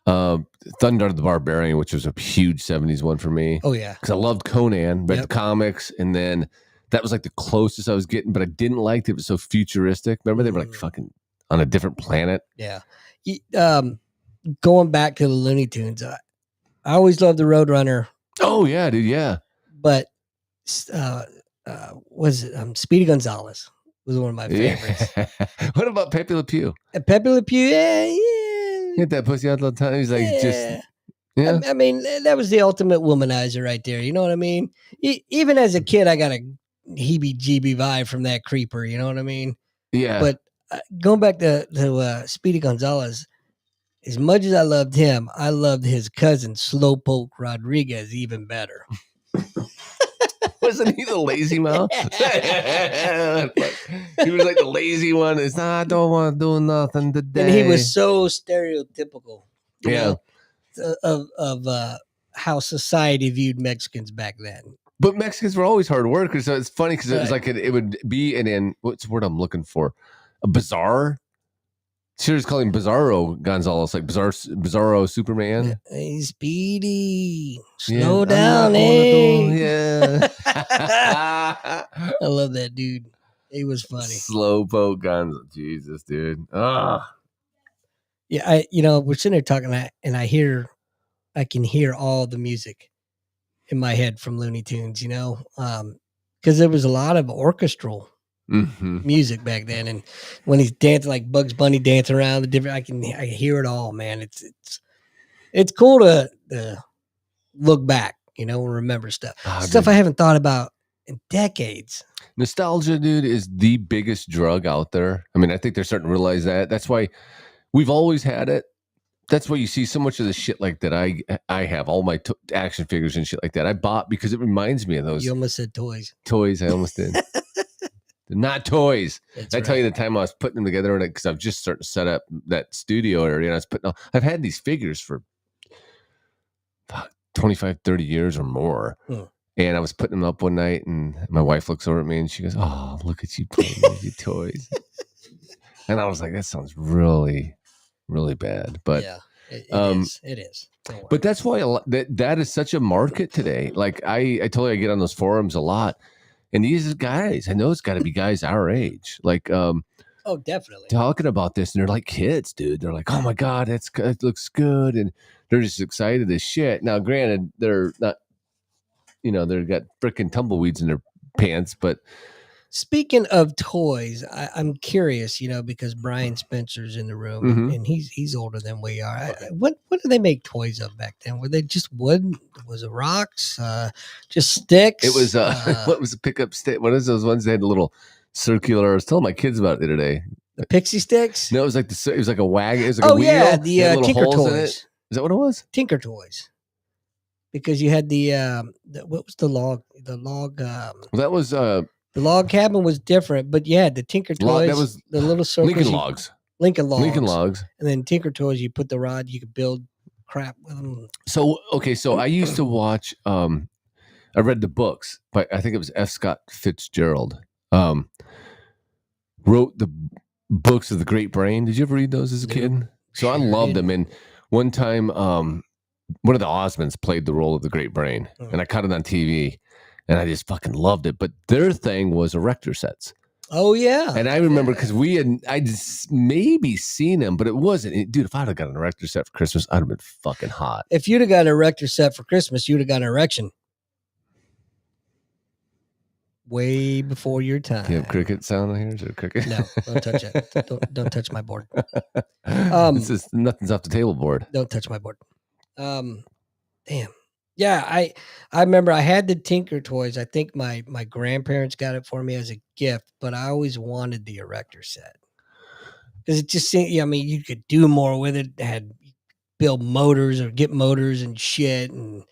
Speaker 2: Thunder the Barbarian, which was a huge 70s one for me.
Speaker 1: Oh yeah,
Speaker 2: because I loved Conan, read the comics, and then that was like the closest I was getting. But I didn't like it was so futuristic. Remember they were like fucking on a different planet.
Speaker 1: Yeah. Going back to the Looney Tunes, I always loved the Roadrunner.
Speaker 2: Oh yeah, dude, yeah.
Speaker 1: But was it Speedy Gonzales was one of my favorites.
Speaker 2: What about Pepe Le Pew?
Speaker 1: Pepe Le Pew, yeah.
Speaker 2: Get that pussy out all the time. He's like, just yeah.
Speaker 1: I mean, that was the ultimate womanizer right there. You know what I mean? Even as a kid, I got a heebie-jeebie vibe from that creeper. You know what I mean?
Speaker 2: Yeah.
Speaker 1: But going back to Speedy Gonzales, as much as I loved him, I loved his cousin Slowpoke Rodriguez even better.
Speaker 2: Wasn't he the lazy mouth? He was like the lazy one. It's I don't want to do nothing today.
Speaker 1: And he was so stereotypical.
Speaker 2: Yeah.
Speaker 1: Of how society viewed Mexicans back then.
Speaker 2: But Mexicans were always hard workers, so it's funny because it was like it would be what's the word I'm looking for? A bizarre. She was calling Bizarro Gonzales, like Bizarro Superman.
Speaker 1: Hey, Speedy, slow down,
Speaker 2: Yeah.
Speaker 1: I love that dude. He was funny.
Speaker 2: Slowpoke Gonzales, Jesus, dude.
Speaker 1: Yeah, we're sitting there talking, and I can hear all the music in my head from Looney Tunes, because there was a lot of orchestral music back then, and when he's dancing like Bugs Bunny dancing around the different, I can hear it all, man. It's cool to look back, and remember stuff
Speaker 2: dude.
Speaker 1: I haven't thought about in decades.
Speaker 2: Nostalgia, dude, is the biggest drug out there. I mean, I think they're starting to realize that. That's why we've always had it. That's why you see so much of the shit like that. I have all my action figures and shit like that. I bought because it reminds me of those.
Speaker 1: You almost said toys.
Speaker 2: Toys, I almost did. They're not toys.
Speaker 1: That's
Speaker 2: I tell you the time I was putting them together because I've just started to set up that studio area. And I've had these figures for 25, 30 years or more. And I was putting them up one night, and my wife looks over at me and she goes, "Oh, look at you playing with your toys." And I was like, that sounds really, really bad. But
Speaker 1: yeah, it is.
Speaker 2: But that's why that is such a market today. Like I told you, I get on those forums a lot, and these guys, I know it's got to be guys our age, like
Speaker 1: oh, definitely
Speaker 2: talking about this, and they're like kids, dude. They're like, "Oh my god, it looks good," and they're just excited as shit. Now, granted, they're not, they've got freaking tumbleweeds in their pants, but.
Speaker 1: Speaking of toys, I'm curious, because Brian Spencer's in the room, and he's older than we are. What did they make toys of back then? Were they just wood? Was it rocks? Just sticks?
Speaker 2: It was what was a pickup stick? What is those ones that had a little circular? I was telling my kids about it the other day.
Speaker 1: The pixie sticks?
Speaker 2: No, it was like a wagon. It was like a wheel.
Speaker 1: Yeah, the Tinker Toys.
Speaker 2: Is that what it was?
Speaker 1: Tinker Toys. Because you had what was the log? The log.
Speaker 2: That was.
Speaker 1: The log cabin was different, but yeah, the Tinker Toys,
Speaker 2: that was
Speaker 1: the little circles. Lincoln Logs. And then Tinker Toys, you put the rod, you could build crap with them.
Speaker 2: So I used to watch, I read the books, but I think it was F. Scott Fitzgerald, wrote the books of The Great Brain. Did you ever read those as a kid? So I loved them. And one time, one of the Osmonds played the role of the Great Brain, and I caught it on TV. And I just fucking loved it. But their thing was erector sets.
Speaker 1: Oh, yeah.
Speaker 2: And I remember because I'd maybe seen them, but it wasn't. Dude, if I'd have got an erector set for Christmas, I'd have been fucking hot.
Speaker 1: If you'd have got an erector set for Christmas, you'd have got an erection. way before your time.
Speaker 2: Do you have cricket sound here? Is there a cricket?
Speaker 1: No, don't touch it. Don't touch my board.
Speaker 2: This is nothing's off the table board.
Speaker 1: Don't touch my board. Damn. Yeah, I remember I had the Tinker toys. I think my grandparents got it for me as a gift, but I always wanted the Erector set because it just seemed. I mean, you could do more with it. It had build motors or get motors and shit, and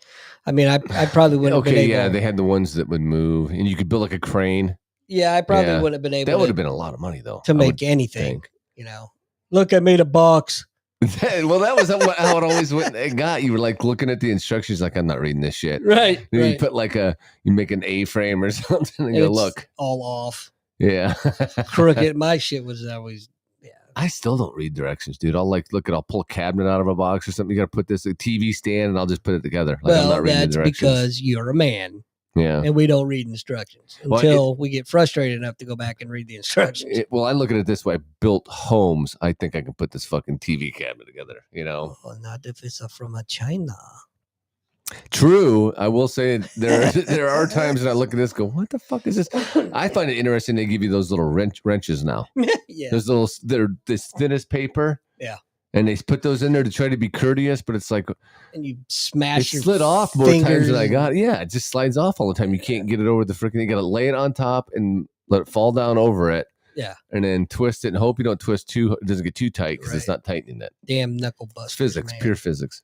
Speaker 1: I mean, I probably wouldn't.
Speaker 2: Okay,
Speaker 1: have been able,
Speaker 2: yeah, they had the ones that would move, and you could build like a crane.
Speaker 1: Yeah, I probably wouldn't have been able.
Speaker 2: That would have been a lot of money though
Speaker 1: to make anything. You know, look, I made a box.
Speaker 2: Well, that was how it always went. It got you were like looking at the instructions, like I'm not reading this shit.
Speaker 1: Right.
Speaker 2: You put like you make an A-frame or something, and go look
Speaker 1: all off.
Speaker 2: Yeah,
Speaker 1: crooked. My shit was always. Yeah.
Speaker 2: I still don't read directions, dude. I'll pull a cabinet out of a box or something. You got to put this a TV stand, and I'll just put it together. Like,
Speaker 1: well,
Speaker 2: I'm not reading
Speaker 1: that's
Speaker 2: the directions.
Speaker 1: because you're a man.
Speaker 2: Yeah.
Speaker 1: And we don't read instructions until we get frustrated enough to go back and read the instructions.
Speaker 2: Well, I look at it this way. I built homes. I think I can put this fucking TV cabinet together, you know?
Speaker 1: Well, not if it's from a China.
Speaker 2: True. I will say there are times that I look at this and go, what the fuck is this? I find it interesting they give you those little wrenches now.
Speaker 1: Yeah.
Speaker 2: They're this thinnest paper.
Speaker 1: Yeah.
Speaker 2: And they put those in there to try to be courteous, but it's like,
Speaker 1: and you smash your
Speaker 2: slid off more
Speaker 1: fingers
Speaker 2: times than I got. Yeah, it just slides off all the time. You can't get it over the freaking. You got to lay it on top and let it fall down over it.
Speaker 1: Yeah,
Speaker 2: and then twist it and hope you don't twist too. It doesn't get too tight because it's not tightening it.
Speaker 1: Damn knuckle busters.
Speaker 2: It's physics,
Speaker 1: man.
Speaker 2: Pure physics.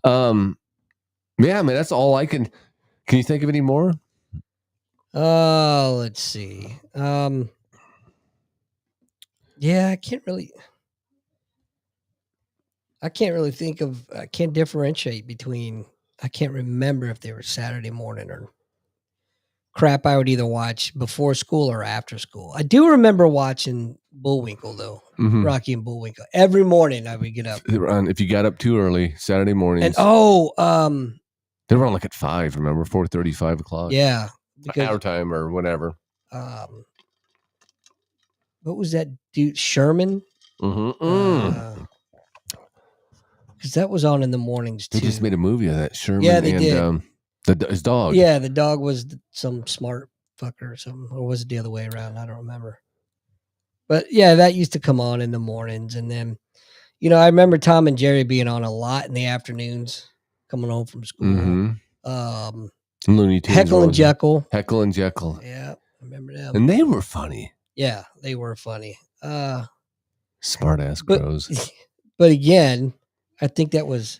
Speaker 2: Yeah, man, that's all I can. Can you think of any more?
Speaker 1: Let's see. Yeah, I can't really think of. I can't differentiate between. I can't remember if they were Saturday morning or crap. I would either watch before school or after school. I do remember watching Bullwinkle though, Rocky and Bullwinkle. Every morning I would get up.
Speaker 2: If you got up too early, Saturday mornings.
Speaker 1: And
Speaker 2: they were on like at 5. Remember 4:30, 5 o'clock.
Speaker 1: Yeah,
Speaker 2: our time or whatever.
Speaker 1: What was that dude? Sherman. Because that was on in the mornings too.
Speaker 2: They just made a movie of that, Sherman.
Speaker 1: Yeah, they did.
Speaker 2: His dog.
Speaker 1: Yeah, the dog was some smart fucker or something. Or was it the other way around? I don't remember. But yeah, that used to come on in the mornings. And then, I remember Tom and Jerry being on a lot in the afternoons, coming home from school.
Speaker 2: Looney Tunes.
Speaker 1: Heckle and Jekyll.
Speaker 2: Heckle and Jekyll.
Speaker 1: Yeah, I remember them.
Speaker 2: And they were funny.
Speaker 1: Yeah, they were funny.
Speaker 2: Smart ass crows.
Speaker 1: But again, I think that was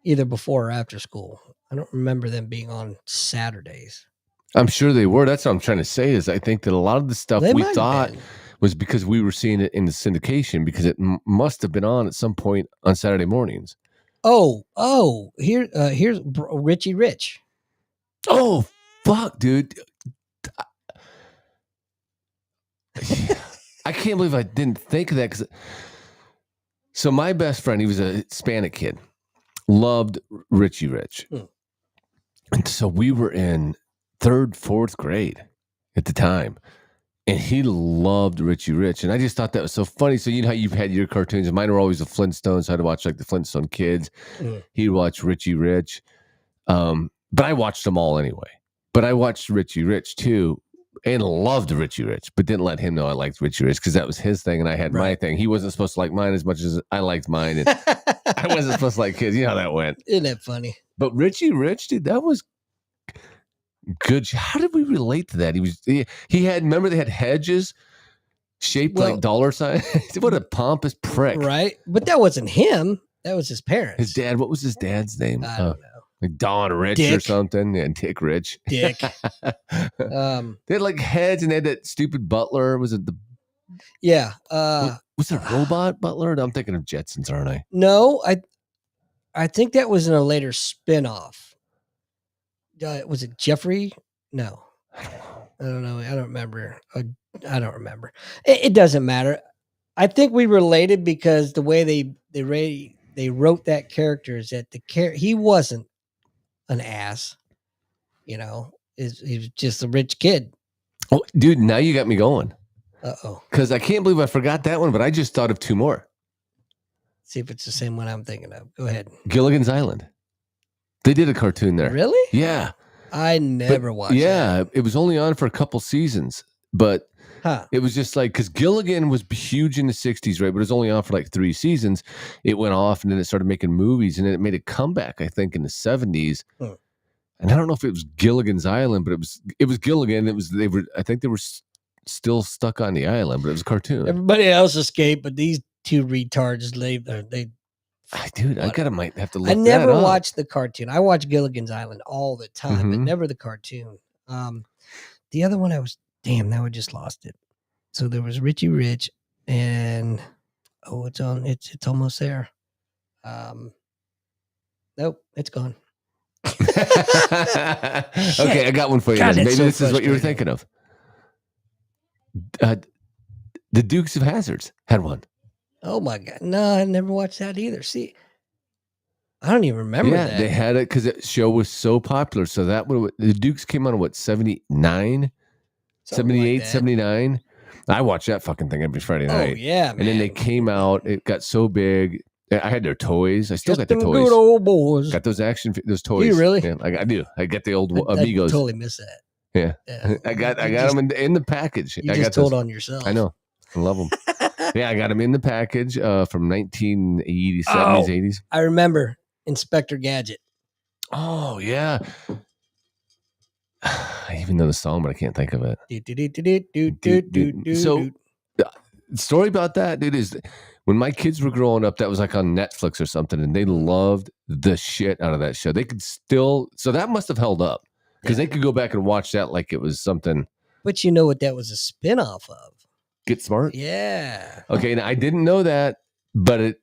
Speaker 1: either before or after school. I don't remember them being on Saturdays.
Speaker 2: I'm sure they were. That's what I'm trying to say is I think that a lot of the stuff we thought was because we were seeing it in the syndication because it must have been on at some point on Saturday mornings.
Speaker 1: Here's Richie Rich.
Speaker 2: Oh, fuck, dude. I can't believe I didn't think of that. So my best friend, he was a Hispanic kid, loved Richie Rich. And so we were in 3rd, 4th grade at the time. And he loved Richie Rich. And I just thought that was so funny. So you know how you've had your cartoons. Mine were always the Flintstones. So I'd watch like the Flintstone Kids. He'd watch Richie Rich. But I watched them all anyway. But I watched Richie Rich too. And loved Richie Rich, but didn't let him know I liked Richie Rich because that was his thing and I had my thing. He wasn't supposed to like mine as much as I liked mine. And I wasn't supposed to like kids. You know how that went.
Speaker 1: Isn't that funny?
Speaker 2: But Richie Rich, dude, that was good. How did we relate to that? He had, remember they had hedges shaped like dollar signs? What a pompous prick.
Speaker 1: Right. But that wasn't him. That was his parents.
Speaker 2: His dad, what was his dad's name?
Speaker 1: I don't know.
Speaker 2: Like Don Rich
Speaker 1: Dick.
Speaker 2: or something. Yeah, Dick Rich.
Speaker 1: Dick.
Speaker 2: They had like heads and they had that stupid butler. Was it
Speaker 1: Yeah.
Speaker 2: Was it a robot butler? I'm thinking of Jetsons, aren't I?
Speaker 1: No, I think that was in a later spinoff. Was it Jeffrey? No. I don't know. I don't remember. I don't remember. It doesn't matter. I think we related because the way they wrote that character is that he wasn't an ass, he was just a rich kid.
Speaker 2: Oh, dude, now you got me going.
Speaker 1: Because
Speaker 2: I can't believe I forgot that one, but I just thought of 2 more.
Speaker 1: See if it's the same one I'm thinking of. Go ahead.
Speaker 2: Gilligan's Island. They did a cartoon there.
Speaker 1: Really?
Speaker 2: Yeah.
Speaker 1: I never watched that.
Speaker 2: It was only on for a couple seasons, but
Speaker 1: Huh.
Speaker 2: it was just like, because Gilligan was huge in the 60s, right? But it was only on for like 3 seasons. It went off and then it started making movies, and then it made a comeback, I think, in the 70s. And I don't know if it was Gilligan's Island, but it was Gilligan. I think they were still stuck on the island, but it was a cartoon.
Speaker 1: Everybody else escaped, but these two retards,
Speaker 2: I might have to look
Speaker 1: I never
Speaker 2: that up.
Speaker 1: watched the cartoon. I watched Gilligan's Island all the time, but never the cartoon. The other one now I just lost it. So there was Richie Rich, and it's almost there. Nope, it's gone.
Speaker 2: Okay, I got one for you.
Speaker 1: God,
Speaker 2: Maybe
Speaker 1: so
Speaker 2: this is what you were thinking of. The Dukes of Hazzards had one.
Speaker 1: Oh my God. No, I never watched that either. See, I don't even remember that.
Speaker 2: They had it because the show was so popular. So the Dukes came on what, 79, 78, 79. I watched that fucking thing every Friday night.
Speaker 1: Oh yeah, man.
Speaker 2: And then they came out. It got so big. I had their toys. I still got the toys.
Speaker 1: Good old boys.
Speaker 2: Got those those toys.
Speaker 1: Do you really?
Speaker 2: Yeah, I do. I got the old Amigos.
Speaker 1: I totally miss that.
Speaker 2: Yeah. I got them in the package.
Speaker 1: You just told on yourself.
Speaker 2: I know. I love them. Yeah, I got them in the package from 1980s, 70s, 80s.
Speaker 1: I remember Inspector Gadget.
Speaker 2: Oh, yeah. I even know the song, but I can't think of it. So, the story about that, dude, is when my kids were growing up, that was like on Netflix or something, and they loved the shit out of that show. They could so that must have held up, because they could go back and watch that like it was something.
Speaker 1: But you know what that was a spinoff of?
Speaker 2: Get Smart?
Speaker 1: Yeah.
Speaker 2: Okay, now I didn't know that, but it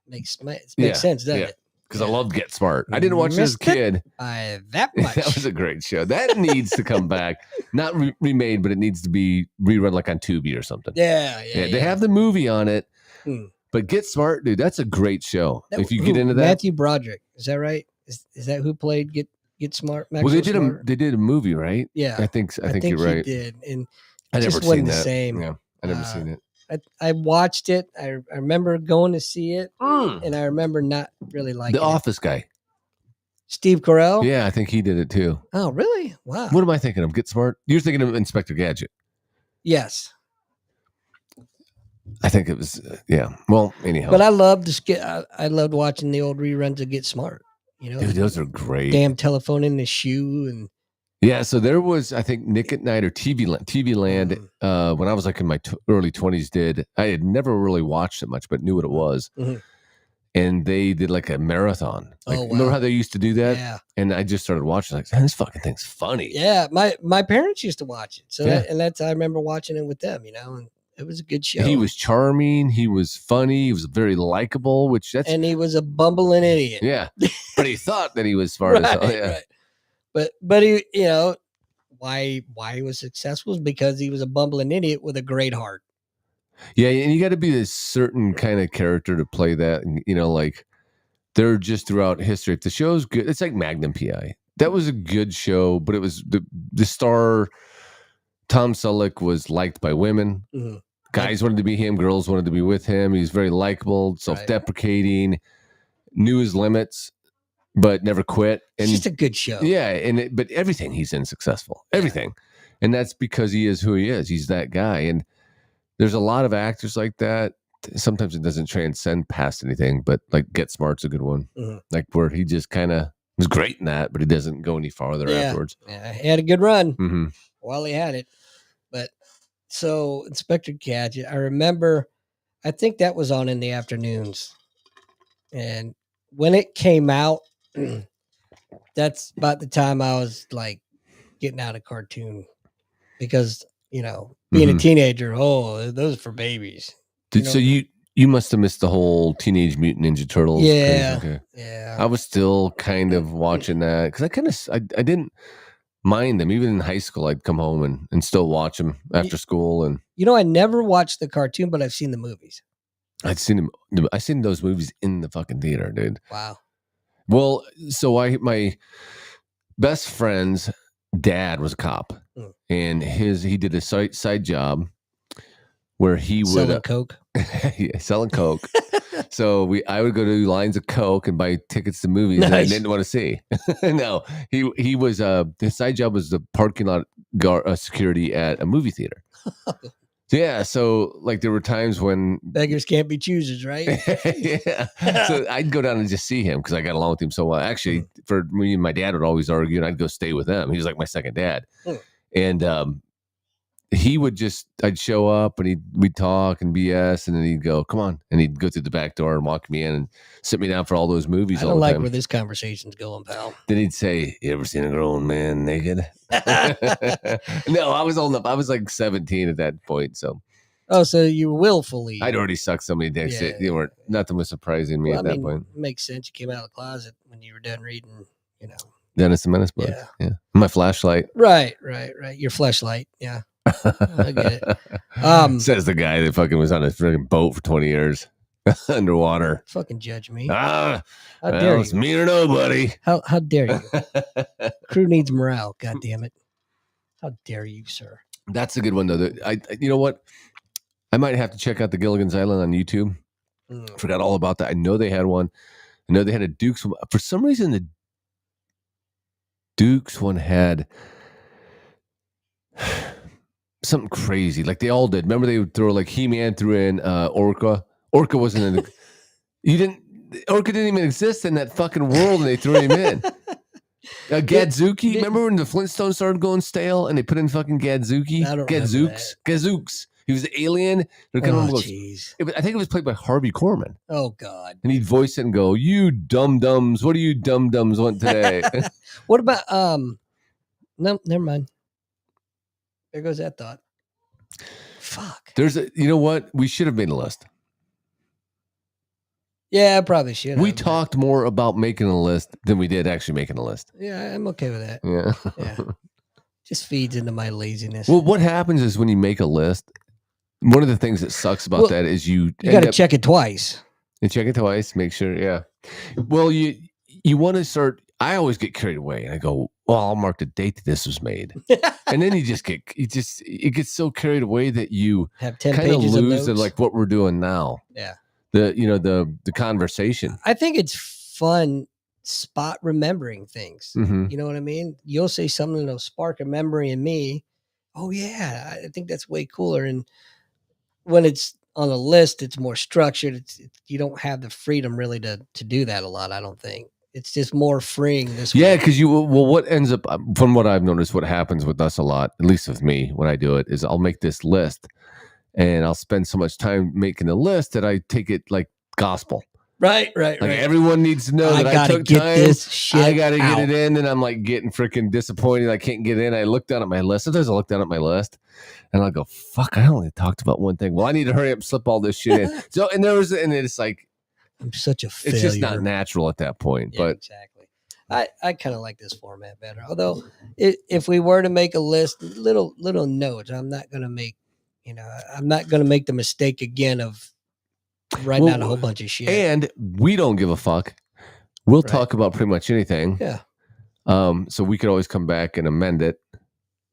Speaker 1: makes sense, doesn't it?
Speaker 2: Because I loved Get Smart. I didn't watch it as a kid.
Speaker 1: By that much.
Speaker 2: That was a great show. That needs to come back. Not remade, but it needs to be rerun like on Tubi or something.
Speaker 1: Yeah.
Speaker 2: They have the movie on it. But Get Smart, dude, that's a great show. If you get into that.
Speaker 1: Matthew Broderick, is that right? Is that who played Get Smart?
Speaker 2: Well, they did a movie, right?
Speaker 1: Yeah.
Speaker 2: I think you're right.
Speaker 1: He did. And
Speaker 2: I never
Speaker 1: wasn't
Speaker 2: seen that.
Speaker 1: The same.
Speaker 2: Yeah, I never seen it.
Speaker 1: I watched it. I remember going to see it, and I remember not really liking
Speaker 2: The Office guy.
Speaker 1: Steve Carell?
Speaker 2: Yeah, I think he did it too.
Speaker 1: Oh, really? Wow.
Speaker 2: What am I thinking of? Get Smart? You're thinking of Inspector Gadget.
Speaker 1: Yes.
Speaker 2: I think it was, Well, anyhow.
Speaker 1: But I loved I loved watching the old reruns of Get Smart. You know,
Speaker 2: dude, those are great.
Speaker 1: Damn telephone in the shoe and.
Speaker 2: Yeah, so there was, I think, Nick at Night or TV Land. When I was like in my early 20s, I had never really watched it much, but knew what it was. And they did like a marathon. Like, remember how they used to do that?
Speaker 1: Yeah.
Speaker 2: And I just started watching. Like, man, this fucking thing's funny.
Speaker 1: Yeah, my parents used to watch it, so I remember watching it with them. You know, and it was a good show.
Speaker 2: He was charming. He was funny. He was very likable. And
Speaker 1: he was a bumbling idiot.
Speaker 2: Yeah, but he thought that he was smart as hell. Yeah.
Speaker 1: Right. But he, you know, why he was successful is because he was a bumbling idiot with a great heart.
Speaker 2: Yeah, and you got to be this certain kind of character to play that. And, you know, like they're just throughout history. If the show's good, it's like Magnum PI. That was a good show, but it was the star. Tom Selleck was liked by women. Mm-hmm. Guys wanted to be him. Girls wanted to be with him. He was very likable, self-deprecating, knew his limits, but never quit. And
Speaker 1: it's just a good show.
Speaker 2: Yeah, but everything he's in successful. Everything. And that's because he is who he is. He's that guy. And there's a lot of actors like that. Sometimes it doesn't transcend past anything, but like Get Smart's a good one. Mm-hmm. Like where he just kind of was great in that, but he doesn't go any farther afterwards.
Speaker 1: Yeah, he had a good run while he had it. But so Inspector Gadget, I remember, I think that was on in the afternoons. And when it came out, that's about the time I was like getting out of cartoon because, you know, being a teenager, those are for babies.
Speaker 2: So you must have missed the whole Teenage Mutant Ninja Turtles.
Speaker 1: Yeah.
Speaker 2: Okay.
Speaker 1: Yeah.
Speaker 2: I was still kind of watching that because I didn't mind them. Even in high school, I'd come home and still watch them after school. And
Speaker 1: I never watched the cartoon, but I've seen the movies.
Speaker 2: I've seen those movies in the fucking theater, dude.
Speaker 1: Wow.
Speaker 2: Well, so my best friend's dad was a cop, and he did a side job where he would
Speaker 1: selling coke.
Speaker 2: Selling coke. So I would go to lines of Coke and buy tickets to movies that I
Speaker 1: Nice.
Speaker 2: didn't want to see. No, he was his side job was the parking lot security at a movie theater. Yeah, so like there were times when
Speaker 1: Beggars can't be choosers, right?
Speaker 2: yeah. So I'd go down and just see him because I got along with him so well. Actually, for me and my dad would always argue, and I'd go stay with them. He was like my second dad, and he would I'd show up and we'd talk and BS, and then he'd go, "Come on," and he'd go through the back door and walk me in and sit me down for all those movies.
Speaker 1: I
Speaker 2: all
Speaker 1: don't
Speaker 2: the
Speaker 1: like
Speaker 2: time.
Speaker 1: where this conversation's going, pal.
Speaker 2: Then he'd say, "You ever seen a grown man naked?" No, I was old enough. I was like 17 at that point, so.
Speaker 1: Oh, so you willfully.
Speaker 2: I'd already sucked so many dicks.
Speaker 1: Yeah.
Speaker 2: You weren't nothing was surprising me at that point.
Speaker 1: Makes sense. You came out of the closet when you were done reading,
Speaker 2: Dennis the Menace book. Yeah. My flashlight.
Speaker 1: Right. Your flashlight. Yeah. I get it.
Speaker 2: Says the guy that fucking was on a freaking boat for 20 years underwater.
Speaker 1: Fucking judge me.
Speaker 2: How
Speaker 1: dare you?
Speaker 2: It's me or nobody.
Speaker 1: How dare you? Crew needs morale. God damn it. How dare you, sir?
Speaker 2: That's a good one though. You know what? I might have to check out the Gilligan's Island on YouTube. Forgot all about that. I know they had one. I know they had a Dukes one. For some reason, the Dukes one had something crazy. Like they all did. Remember they would throw like He-Man threw in Orca. Orca wasn't in the... Orca didn't even exist in that fucking world and they threw him in. Gadzuki. Remember when the Flintstones started going stale and they put in fucking Gadzuki?
Speaker 1: I don't
Speaker 2: Gadzooks. He was an alien.
Speaker 1: Oh, jeez.
Speaker 2: I think it was played by Harvey Korman.
Speaker 1: Oh, God.
Speaker 2: And he'd voice it and go, "You dum-dums, what do you dum-dums want today?"
Speaker 1: What about, no, never mind. There goes that thought. Fuck.
Speaker 2: You know what? We should have made a list.
Speaker 1: Yeah, I probably should.
Speaker 2: We talked more about making a list than we did actually making a list.
Speaker 1: Yeah, I'm okay with that.
Speaker 2: Yeah.
Speaker 1: Just feeds into my laziness.
Speaker 2: Well, what happens is when you make a list, one of the things that sucks about that is you
Speaker 1: got to check it twice.
Speaker 2: And check it twice, make sure. Yeah. Well, you want to start. I always get carried away and I go, "Well, I'll mark the date that this was made." And then it gets so carried away that you
Speaker 1: have 10
Speaker 2: kind of
Speaker 1: pages
Speaker 2: lose
Speaker 1: of notes.
Speaker 2: like what we're doing now.
Speaker 1: Yeah.
Speaker 2: The conversation.
Speaker 1: I think it's fun spot remembering things.
Speaker 2: Mm-hmm.
Speaker 1: You know what I mean? You'll say something that'll spark a memory in me. Oh yeah, I think that's way cooler. And when it's on a list, it's more structured. You don't have the freedom really to do that a lot. I don't think it's just more freeing this way.
Speaker 2: Yeah, because what ends up, from what I've noticed, what happens with us a lot, at least with me, when I do it, is I'll make this list. And I'll spend so much time making a list that I take it like gospel.
Speaker 1: Right.
Speaker 2: Like everyone needs to know that I took time. I got to get it in, and I'm like getting freaking disappointed. I can't get in. I look down at my list. Sometimes I look down at my list, and I'll go, "Fuck! I only talked about one thing. Well, I need to hurry up, and slip all this shit in." So, and it's like
Speaker 1: I'm such a failure.
Speaker 2: It's just not natural at that point.
Speaker 1: Yeah,
Speaker 2: but
Speaker 1: exactly. I kind of like this format better. Although, if we were to make a list, little notes, I'm not going to make. I'm not going to make the mistake again of writing out a whole bunch of shit.
Speaker 2: And we don't give a fuck. We'll talk about pretty much anything.
Speaker 1: Yeah.
Speaker 2: So we could always come back and amend it.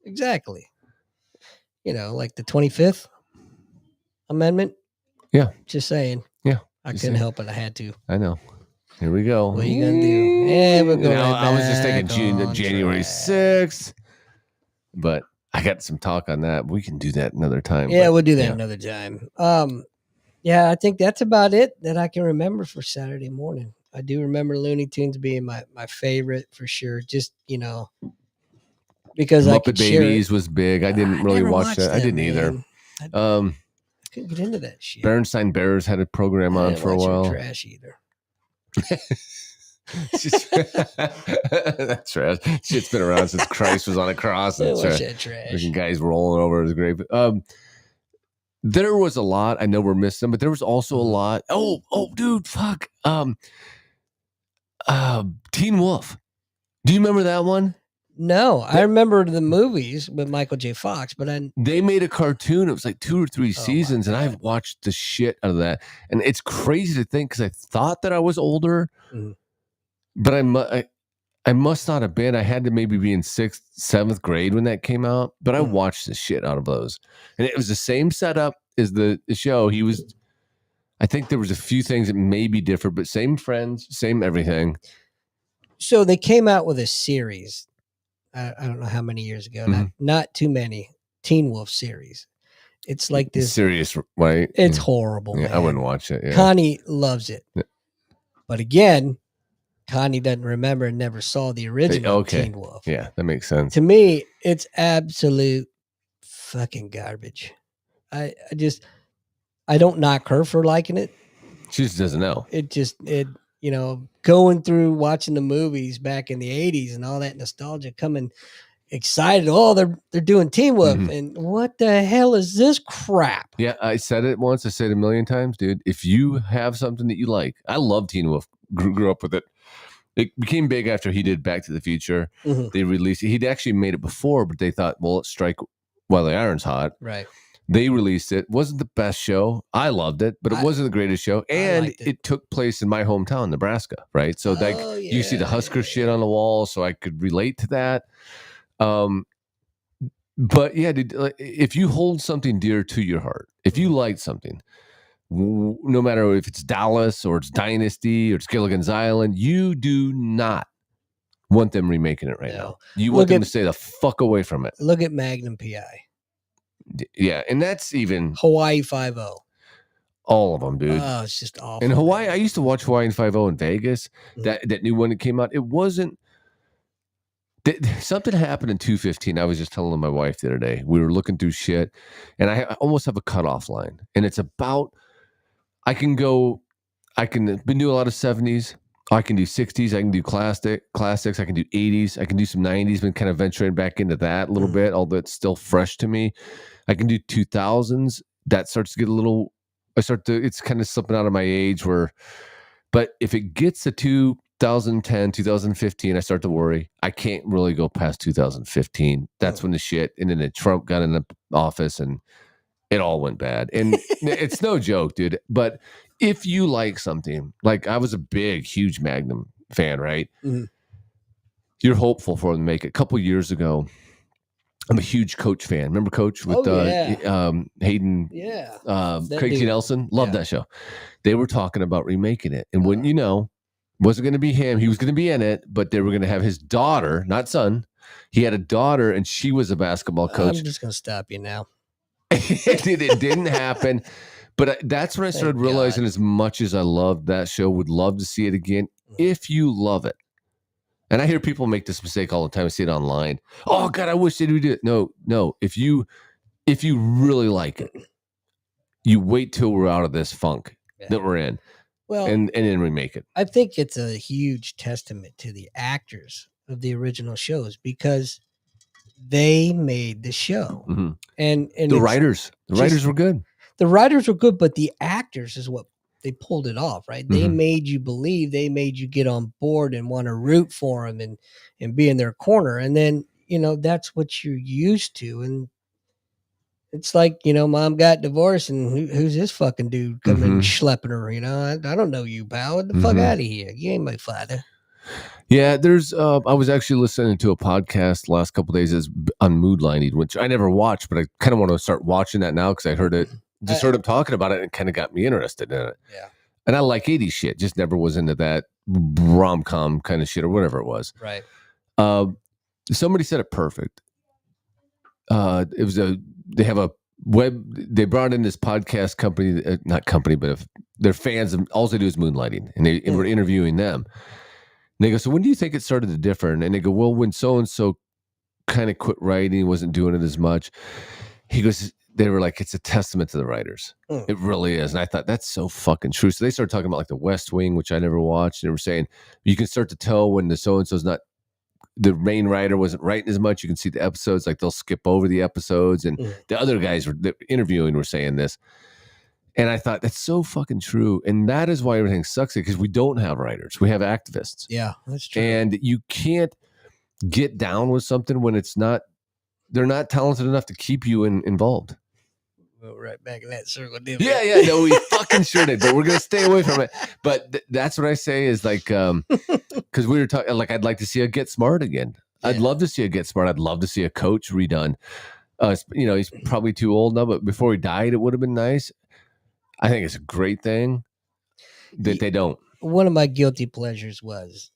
Speaker 1: Exactly. Like the 25th Amendment.
Speaker 2: Yeah.
Speaker 1: Just saying.
Speaker 2: Yeah.
Speaker 1: I couldn't help it. I had to.
Speaker 2: I know. Here we go.
Speaker 1: What are you going to do? Yeah, we're going
Speaker 2: I was just thinking January 6th. But I got some talk on that. We can do that another time.
Speaker 1: Yeah, we'll do that another time. Yeah, I think that's about it that I can remember for Saturday morning. I do remember Looney Tunes being my favorite for sure. Just, because
Speaker 2: Muppet
Speaker 1: I could
Speaker 2: Babies was big. I didn't really watch that. I didn't either.
Speaker 1: I couldn't get into that shit.
Speaker 2: Bernstein Bears had a program on for a while.
Speaker 1: Trash either.
Speaker 2: That's trash. Shit's been around since Christ was on a cross.
Speaker 1: That's trash.
Speaker 2: Freaking guys rolling over his grave. There was a lot. I know we're missing, but there was also a lot. Oh, dude, fuck. Teen Wolf. Do you remember that one?
Speaker 1: No, I remember the movies with Michael J. Fox, but
Speaker 2: they made a cartoon. It was like 2 or 3 seasons, and I've watched the shit out of that. And it's crazy to think because I thought that I was older, but I must not have been. I had to maybe be in 6th, 7th grade when that came out. But I watched the shit out of those, and it was the same setup as the show. He was I think there was a few things that may be different, but same friends, same everything.
Speaker 1: So they came out with a series. I don't know how many years ago. Not too many. Teen Wolf series. It's like this.
Speaker 2: Serious, right?
Speaker 1: It's horrible.
Speaker 2: Yeah,
Speaker 1: man.
Speaker 2: I wouldn't watch it. Yeah.
Speaker 1: Connie loves it.
Speaker 2: Yeah.
Speaker 1: But again, Connie doesn't remember and never saw the original Teen Wolf.
Speaker 2: Yeah, that makes sense.
Speaker 1: To me, it's absolute fucking garbage. I don't knock her for liking it.
Speaker 2: She just doesn't know.
Speaker 1: Going through watching the movies back in the 80s and all that nostalgia, coming excited. Oh, they're doing Teen Wolf. And what the hell is this crap?
Speaker 2: Yeah, I said it once. I said it a million times, dude. If you have something that you like, I love Teen Wolf. Grew up with it. It became big after he did Back to the Future. They released it. He'd actually made it before, but they thought, well, let's strike while the iron's hot.
Speaker 1: Right.
Speaker 2: They released it. Wasn't the best show. I loved it, but it wasn't the greatest show. And it took place in my hometown, Nebraska, right? So you see the Husker shit on the wall, so I could relate to that. But yeah, dude, if you hold something dear to your heart, if you like something, no matter if it's Dallas or it's Dynasty or it's Gilligan's Island, you do not want them remaking it now. You want them to stay the fuck away from it.
Speaker 1: Look at Magnum PI.
Speaker 2: Yeah, and that's even
Speaker 1: Hawaii 5-0.
Speaker 2: All of them, dude.
Speaker 1: Oh, it's just awful.
Speaker 2: In Hawaii, I used to watch Hawaii 5-0 in Vegas. That new one that came out, it wasn't. Something happened in 215. I was just telling my wife the other day. We were looking through shit, and I almost have a cutoff line. And it's about, been doing a lot of 70s. I can do 60s. I can do classics. I can do 80s. I can do some 90s. Been kind of venturing back into that a little bit, although it's still fresh to me. I can do 2000s. That starts to get a little, it's kind of slipping out of my age but if it gets to 2010, 2015, I start to worry. I can't really go past 2015. That's when the shit, and then Trump got in the office and it all went bad. And it's no joke, dude. But if you like something, like I was a huge Magnum fan, right? You're hopeful for them to make it. A couple years ago, I'm a huge Coach fan. Remember Coach with Hayden?
Speaker 1: Yeah.
Speaker 2: Craig T. Nelson? Love that show. They were talking about remaking it. And when wasn't going to be him. He was going to be in it, but they were going to have his daughter, not son. He had a daughter, and she was a basketball coach.
Speaker 1: I'm just going to stop you now.
Speaker 2: It didn't happen. But that's when I started realizing, as much as I loved that show, would love to see it again if you love it. And I hear people make this mistake all the time. I see it online. Oh God, I wish they would do it. No. If you really like it, you wait till we're out of this funk that we're in. Well, and then remake it.
Speaker 1: I think it's a huge testament to the actors of the original shows, because they made the show. And
Speaker 2: the writers were good.
Speaker 1: The writers were good, but the actors is what they pulled it off, right? They made you believe, they made you get on board and want to root for them and be in their corner. And then, that's what you're used to. And it's like, mom got divorced, and who's this fucking dude coming schlepping her? I don't know you, pal. Get the fuck out of here. You ain't my father.
Speaker 2: Yeah, there's. I was actually listening to a podcast the last couple of days on Moodlining, which I never watched, but I kind of want to start watching that now because I heard it. Just heard him talking about it, and kind of got me interested in it. Yeah, and I like 80s shit. Just never was into that rom-com kind of shit or whatever it was.
Speaker 1: Right.
Speaker 2: Somebody said it perfect. It was they have a web. They brought in this podcast company, not company, but if they're fans of, all they do is moonlighting, and we're interviewing them. And they go, so when do you think it started to differ? And they go, well, when so and so kind of quit writing, wasn't doing it as much. He goes, they were like, it's a testament to the writers. It really is. And I thought, that's so fucking true. So they started talking about like the West Wing, which I never watched. And they were saying, you can start to tell when the so-and-so's not, the main writer wasn't writing as much. You can see the episodes, like they'll skip over the episodes. And the other guys were interviewing were saying this. And I thought, that's so fucking true. And that is why everything sucks, because we don't have writers. We have activists.
Speaker 1: Yeah, that's true.
Speaker 2: And you can't get down with something when it's not, they're not talented enough to keep you involved.
Speaker 1: Well, right back in that circle, didn't
Speaker 2: we? Yeah, no, we fucking sure did, but we're going to stay away from it. But that's what I say is like, because we were talking, like, I'd like to see a Get Smart again. Yeah. I'd love to see a Get Smart. I'd love to see a Coach redone. He's probably too old now, but before he died, it would have been nice. I think it's a great thing that they don't.
Speaker 1: One of my guilty pleasures was,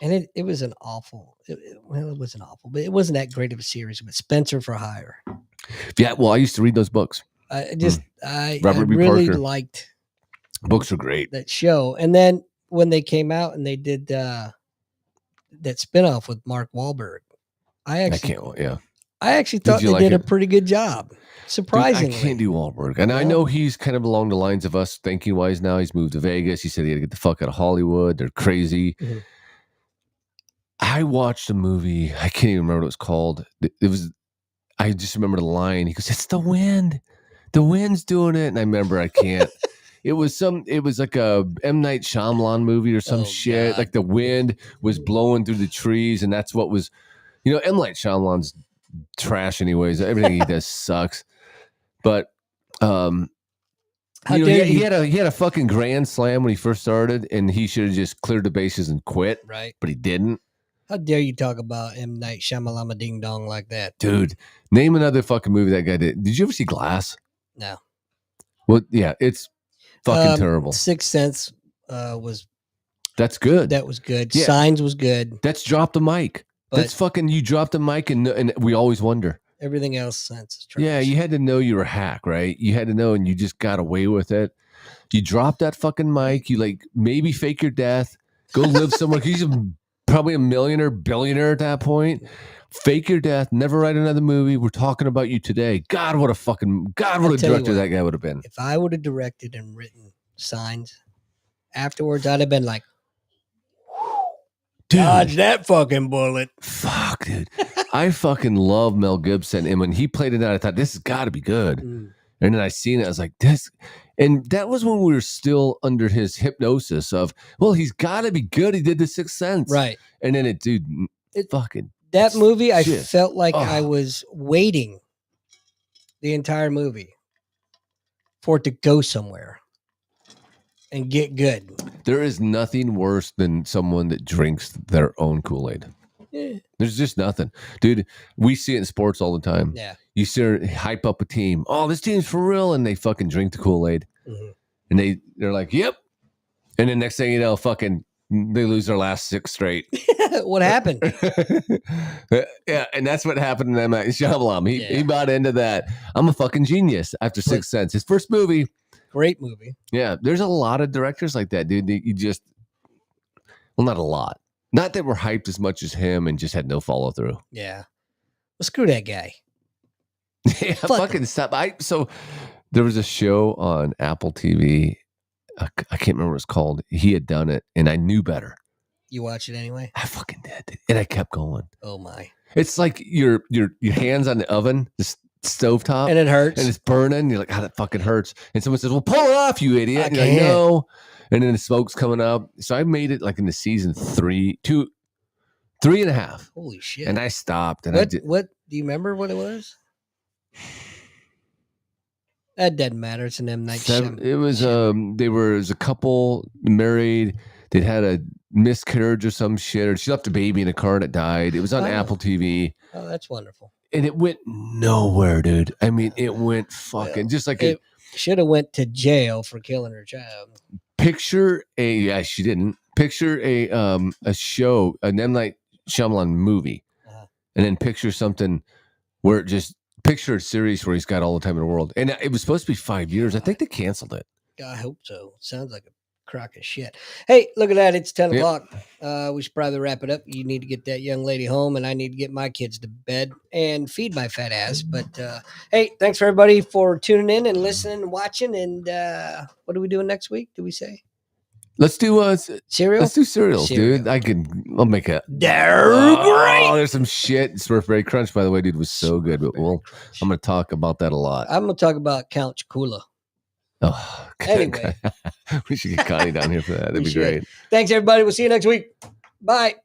Speaker 1: and it was an awful, well, it wasn't awful, but it wasn't that great of a series, but Spencer for Hire.
Speaker 2: Yeah, well, I used to read those books.
Speaker 1: I
Speaker 2: Robert B.
Speaker 1: really
Speaker 2: Parker.
Speaker 1: liked
Speaker 2: Books are great.
Speaker 1: that show. And then when they came out and they did that spinoff with Mark Wahlberg, I actually thought they did a pretty good job. Surprisingly.
Speaker 2: Dude, I can't do Wahlberg. And I know he's kind of along the lines of us thinking wise now. He's moved to Vegas. He said he had to get the fuck out of Hollywood. They're crazy. Mm-hmm. I watched a movie. I can't even remember what it was called. I just remember the line. He goes, "It's the wind. The wind's doing it." And I remember I can't. It was like a M. Night Shyamalan movie or some shit. God. Like the wind was blowing through the trees, and that's what was, M. Night Shyamalan's trash anyways. Everything he does sucks. But he had a fucking grand slam when he first started, and he should have just cleared the bases and quit.
Speaker 1: Right.
Speaker 2: But he didn't.
Speaker 1: How dare you talk about M. Night Shyamalan ding dong like that?
Speaker 2: Dude, name another fucking movie that guy did. Did you ever see Glass?
Speaker 1: No.
Speaker 2: Well, yeah, it's fucking terrible.
Speaker 1: Sixth Sense was...
Speaker 2: That's good.
Speaker 1: That was good. Yeah. Signs was good.
Speaker 2: That's Drop the Mic. That's fucking, you drop the mic and we always wonder.
Speaker 1: Everything else Sense is trash.
Speaker 2: Yeah, you had to know you were a hack, right? You had to know, and you just got away with it. You drop that fucking mic. You maybe fake your death. Go live somewhere. He's probably a millionaire, billionaire at that point. Fake your death. Never write another movie. We're talking about you today. God, what a director that guy would have been.
Speaker 1: If I would have directed and written Signs afterwards, I'd have been like, dude, dodge that fucking bullet.
Speaker 2: Fuck, dude. I fucking love Mel Gibson. And when he played it out, I thought, this has got to be good. And then I seen it. I was like, this. And that was when we were still under his hypnosis of, well, he's got to be good. He did The Sixth Sense.
Speaker 1: Right.
Speaker 2: And then fucking.
Speaker 1: That movie, I felt like I was waiting the entire movie for it to go somewhere and get good.
Speaker 2: There is nothing worse than someone that drinks their own Kool-Aid. Yeah. There's just nothing. Dude, we see it in sports all the time.
Speaker 1: Yeah.
Speaker 2: You see her hype up a team. Oh, this team's for real. And they fucking drink the Kool-Aid. Mm-hmm. And they're like, yep. And then next thing you know, fucking they lose their last 6 straight.
Speaker 1: What happened?
Speaker 2: Yeah, and that's what happened to M. Night Shyamalan. He bought into that. I'm a fucking genius after Sixth Sense. His first movie.
Speaker 1: Great movie.
Speaker 2: Yeah, there's a lot of directors like that, dude. You just, well, not a lot. Not that we're hyped as much as him and just had no follow through.
Speaker 1: Yeah. Well, screw that guy.
Speaker 2: Yeah, fucking stop. So there was a show on Apple TV. I can't remember what it's called. He had done it, and I knew better.
Speaker 1: You watch it anyway?
Speaker 2: I fucking did, and I kept going.
Speaker 1: Oh my!
Speaker 2: It's like your hands on the oven, the stovetop,
Speaker 1: and it hurts,
Speaker 2: and it's burning. You're like, "Ah, that fucking hurts." And someone says, "Well, pull it off, you idiot!" And you're like, "No." And then the smoke's coming up. So I made it like in the season 3.5.
Speaker 1: Holy shit!
Speaker 2: And I stopped. And
Speaker 1: what do you remember? What it was? That doesn't matter. It's an M. Night Shyamalan.
Speaker 2: It was there was a couple married. They'd had a miscarriage or some shit, or she left a baby in a car and it died. It was on Apple TV.
Speaker 1: Oh, that's wonderful.
Speaker 2: And it went nowhere, dude. I mean, it went fucking just like
Speaker 1: it should have went to jail for killing her child.
Speaker 2: Picture she didn't. Picture a show, an M. Night Shyamalan movie, and then picture something where it just. Picture a series where he's got all the time in the world. And it was supposed to be 5 years. I think they canceled it.
Speaker 1: I hope so. Sounds like a crock of shit. Hey, look at that. It's 10 o'clock. We should probably wrap it up. You need to get that young lady home, and I need to get my kids to bed and feed my fat ass. But, hey, thanks for everybody for tuning in and listening and watching. And what are we doing next week? Do we say?
Speaker 2: Let's do
Speaker 1: cereal.
Speaker 2: Let's do cereals, dude. I'll make it.
Speaker 1: They're great.
Speaker 2: Oh, there's some shit. Smurfs Crunch, by the way, dude, was so good. But I'm going to talk about that a lot.
Speaker 1: I'm going to talk about Count Chocula.
Speaker 2: Oh,
Speaker 1: anyway,
Speaker 2: we should get Connie down here for that. That'd be great.
Speaker 1: Thanks, everybody. We'll see you next week. Bye.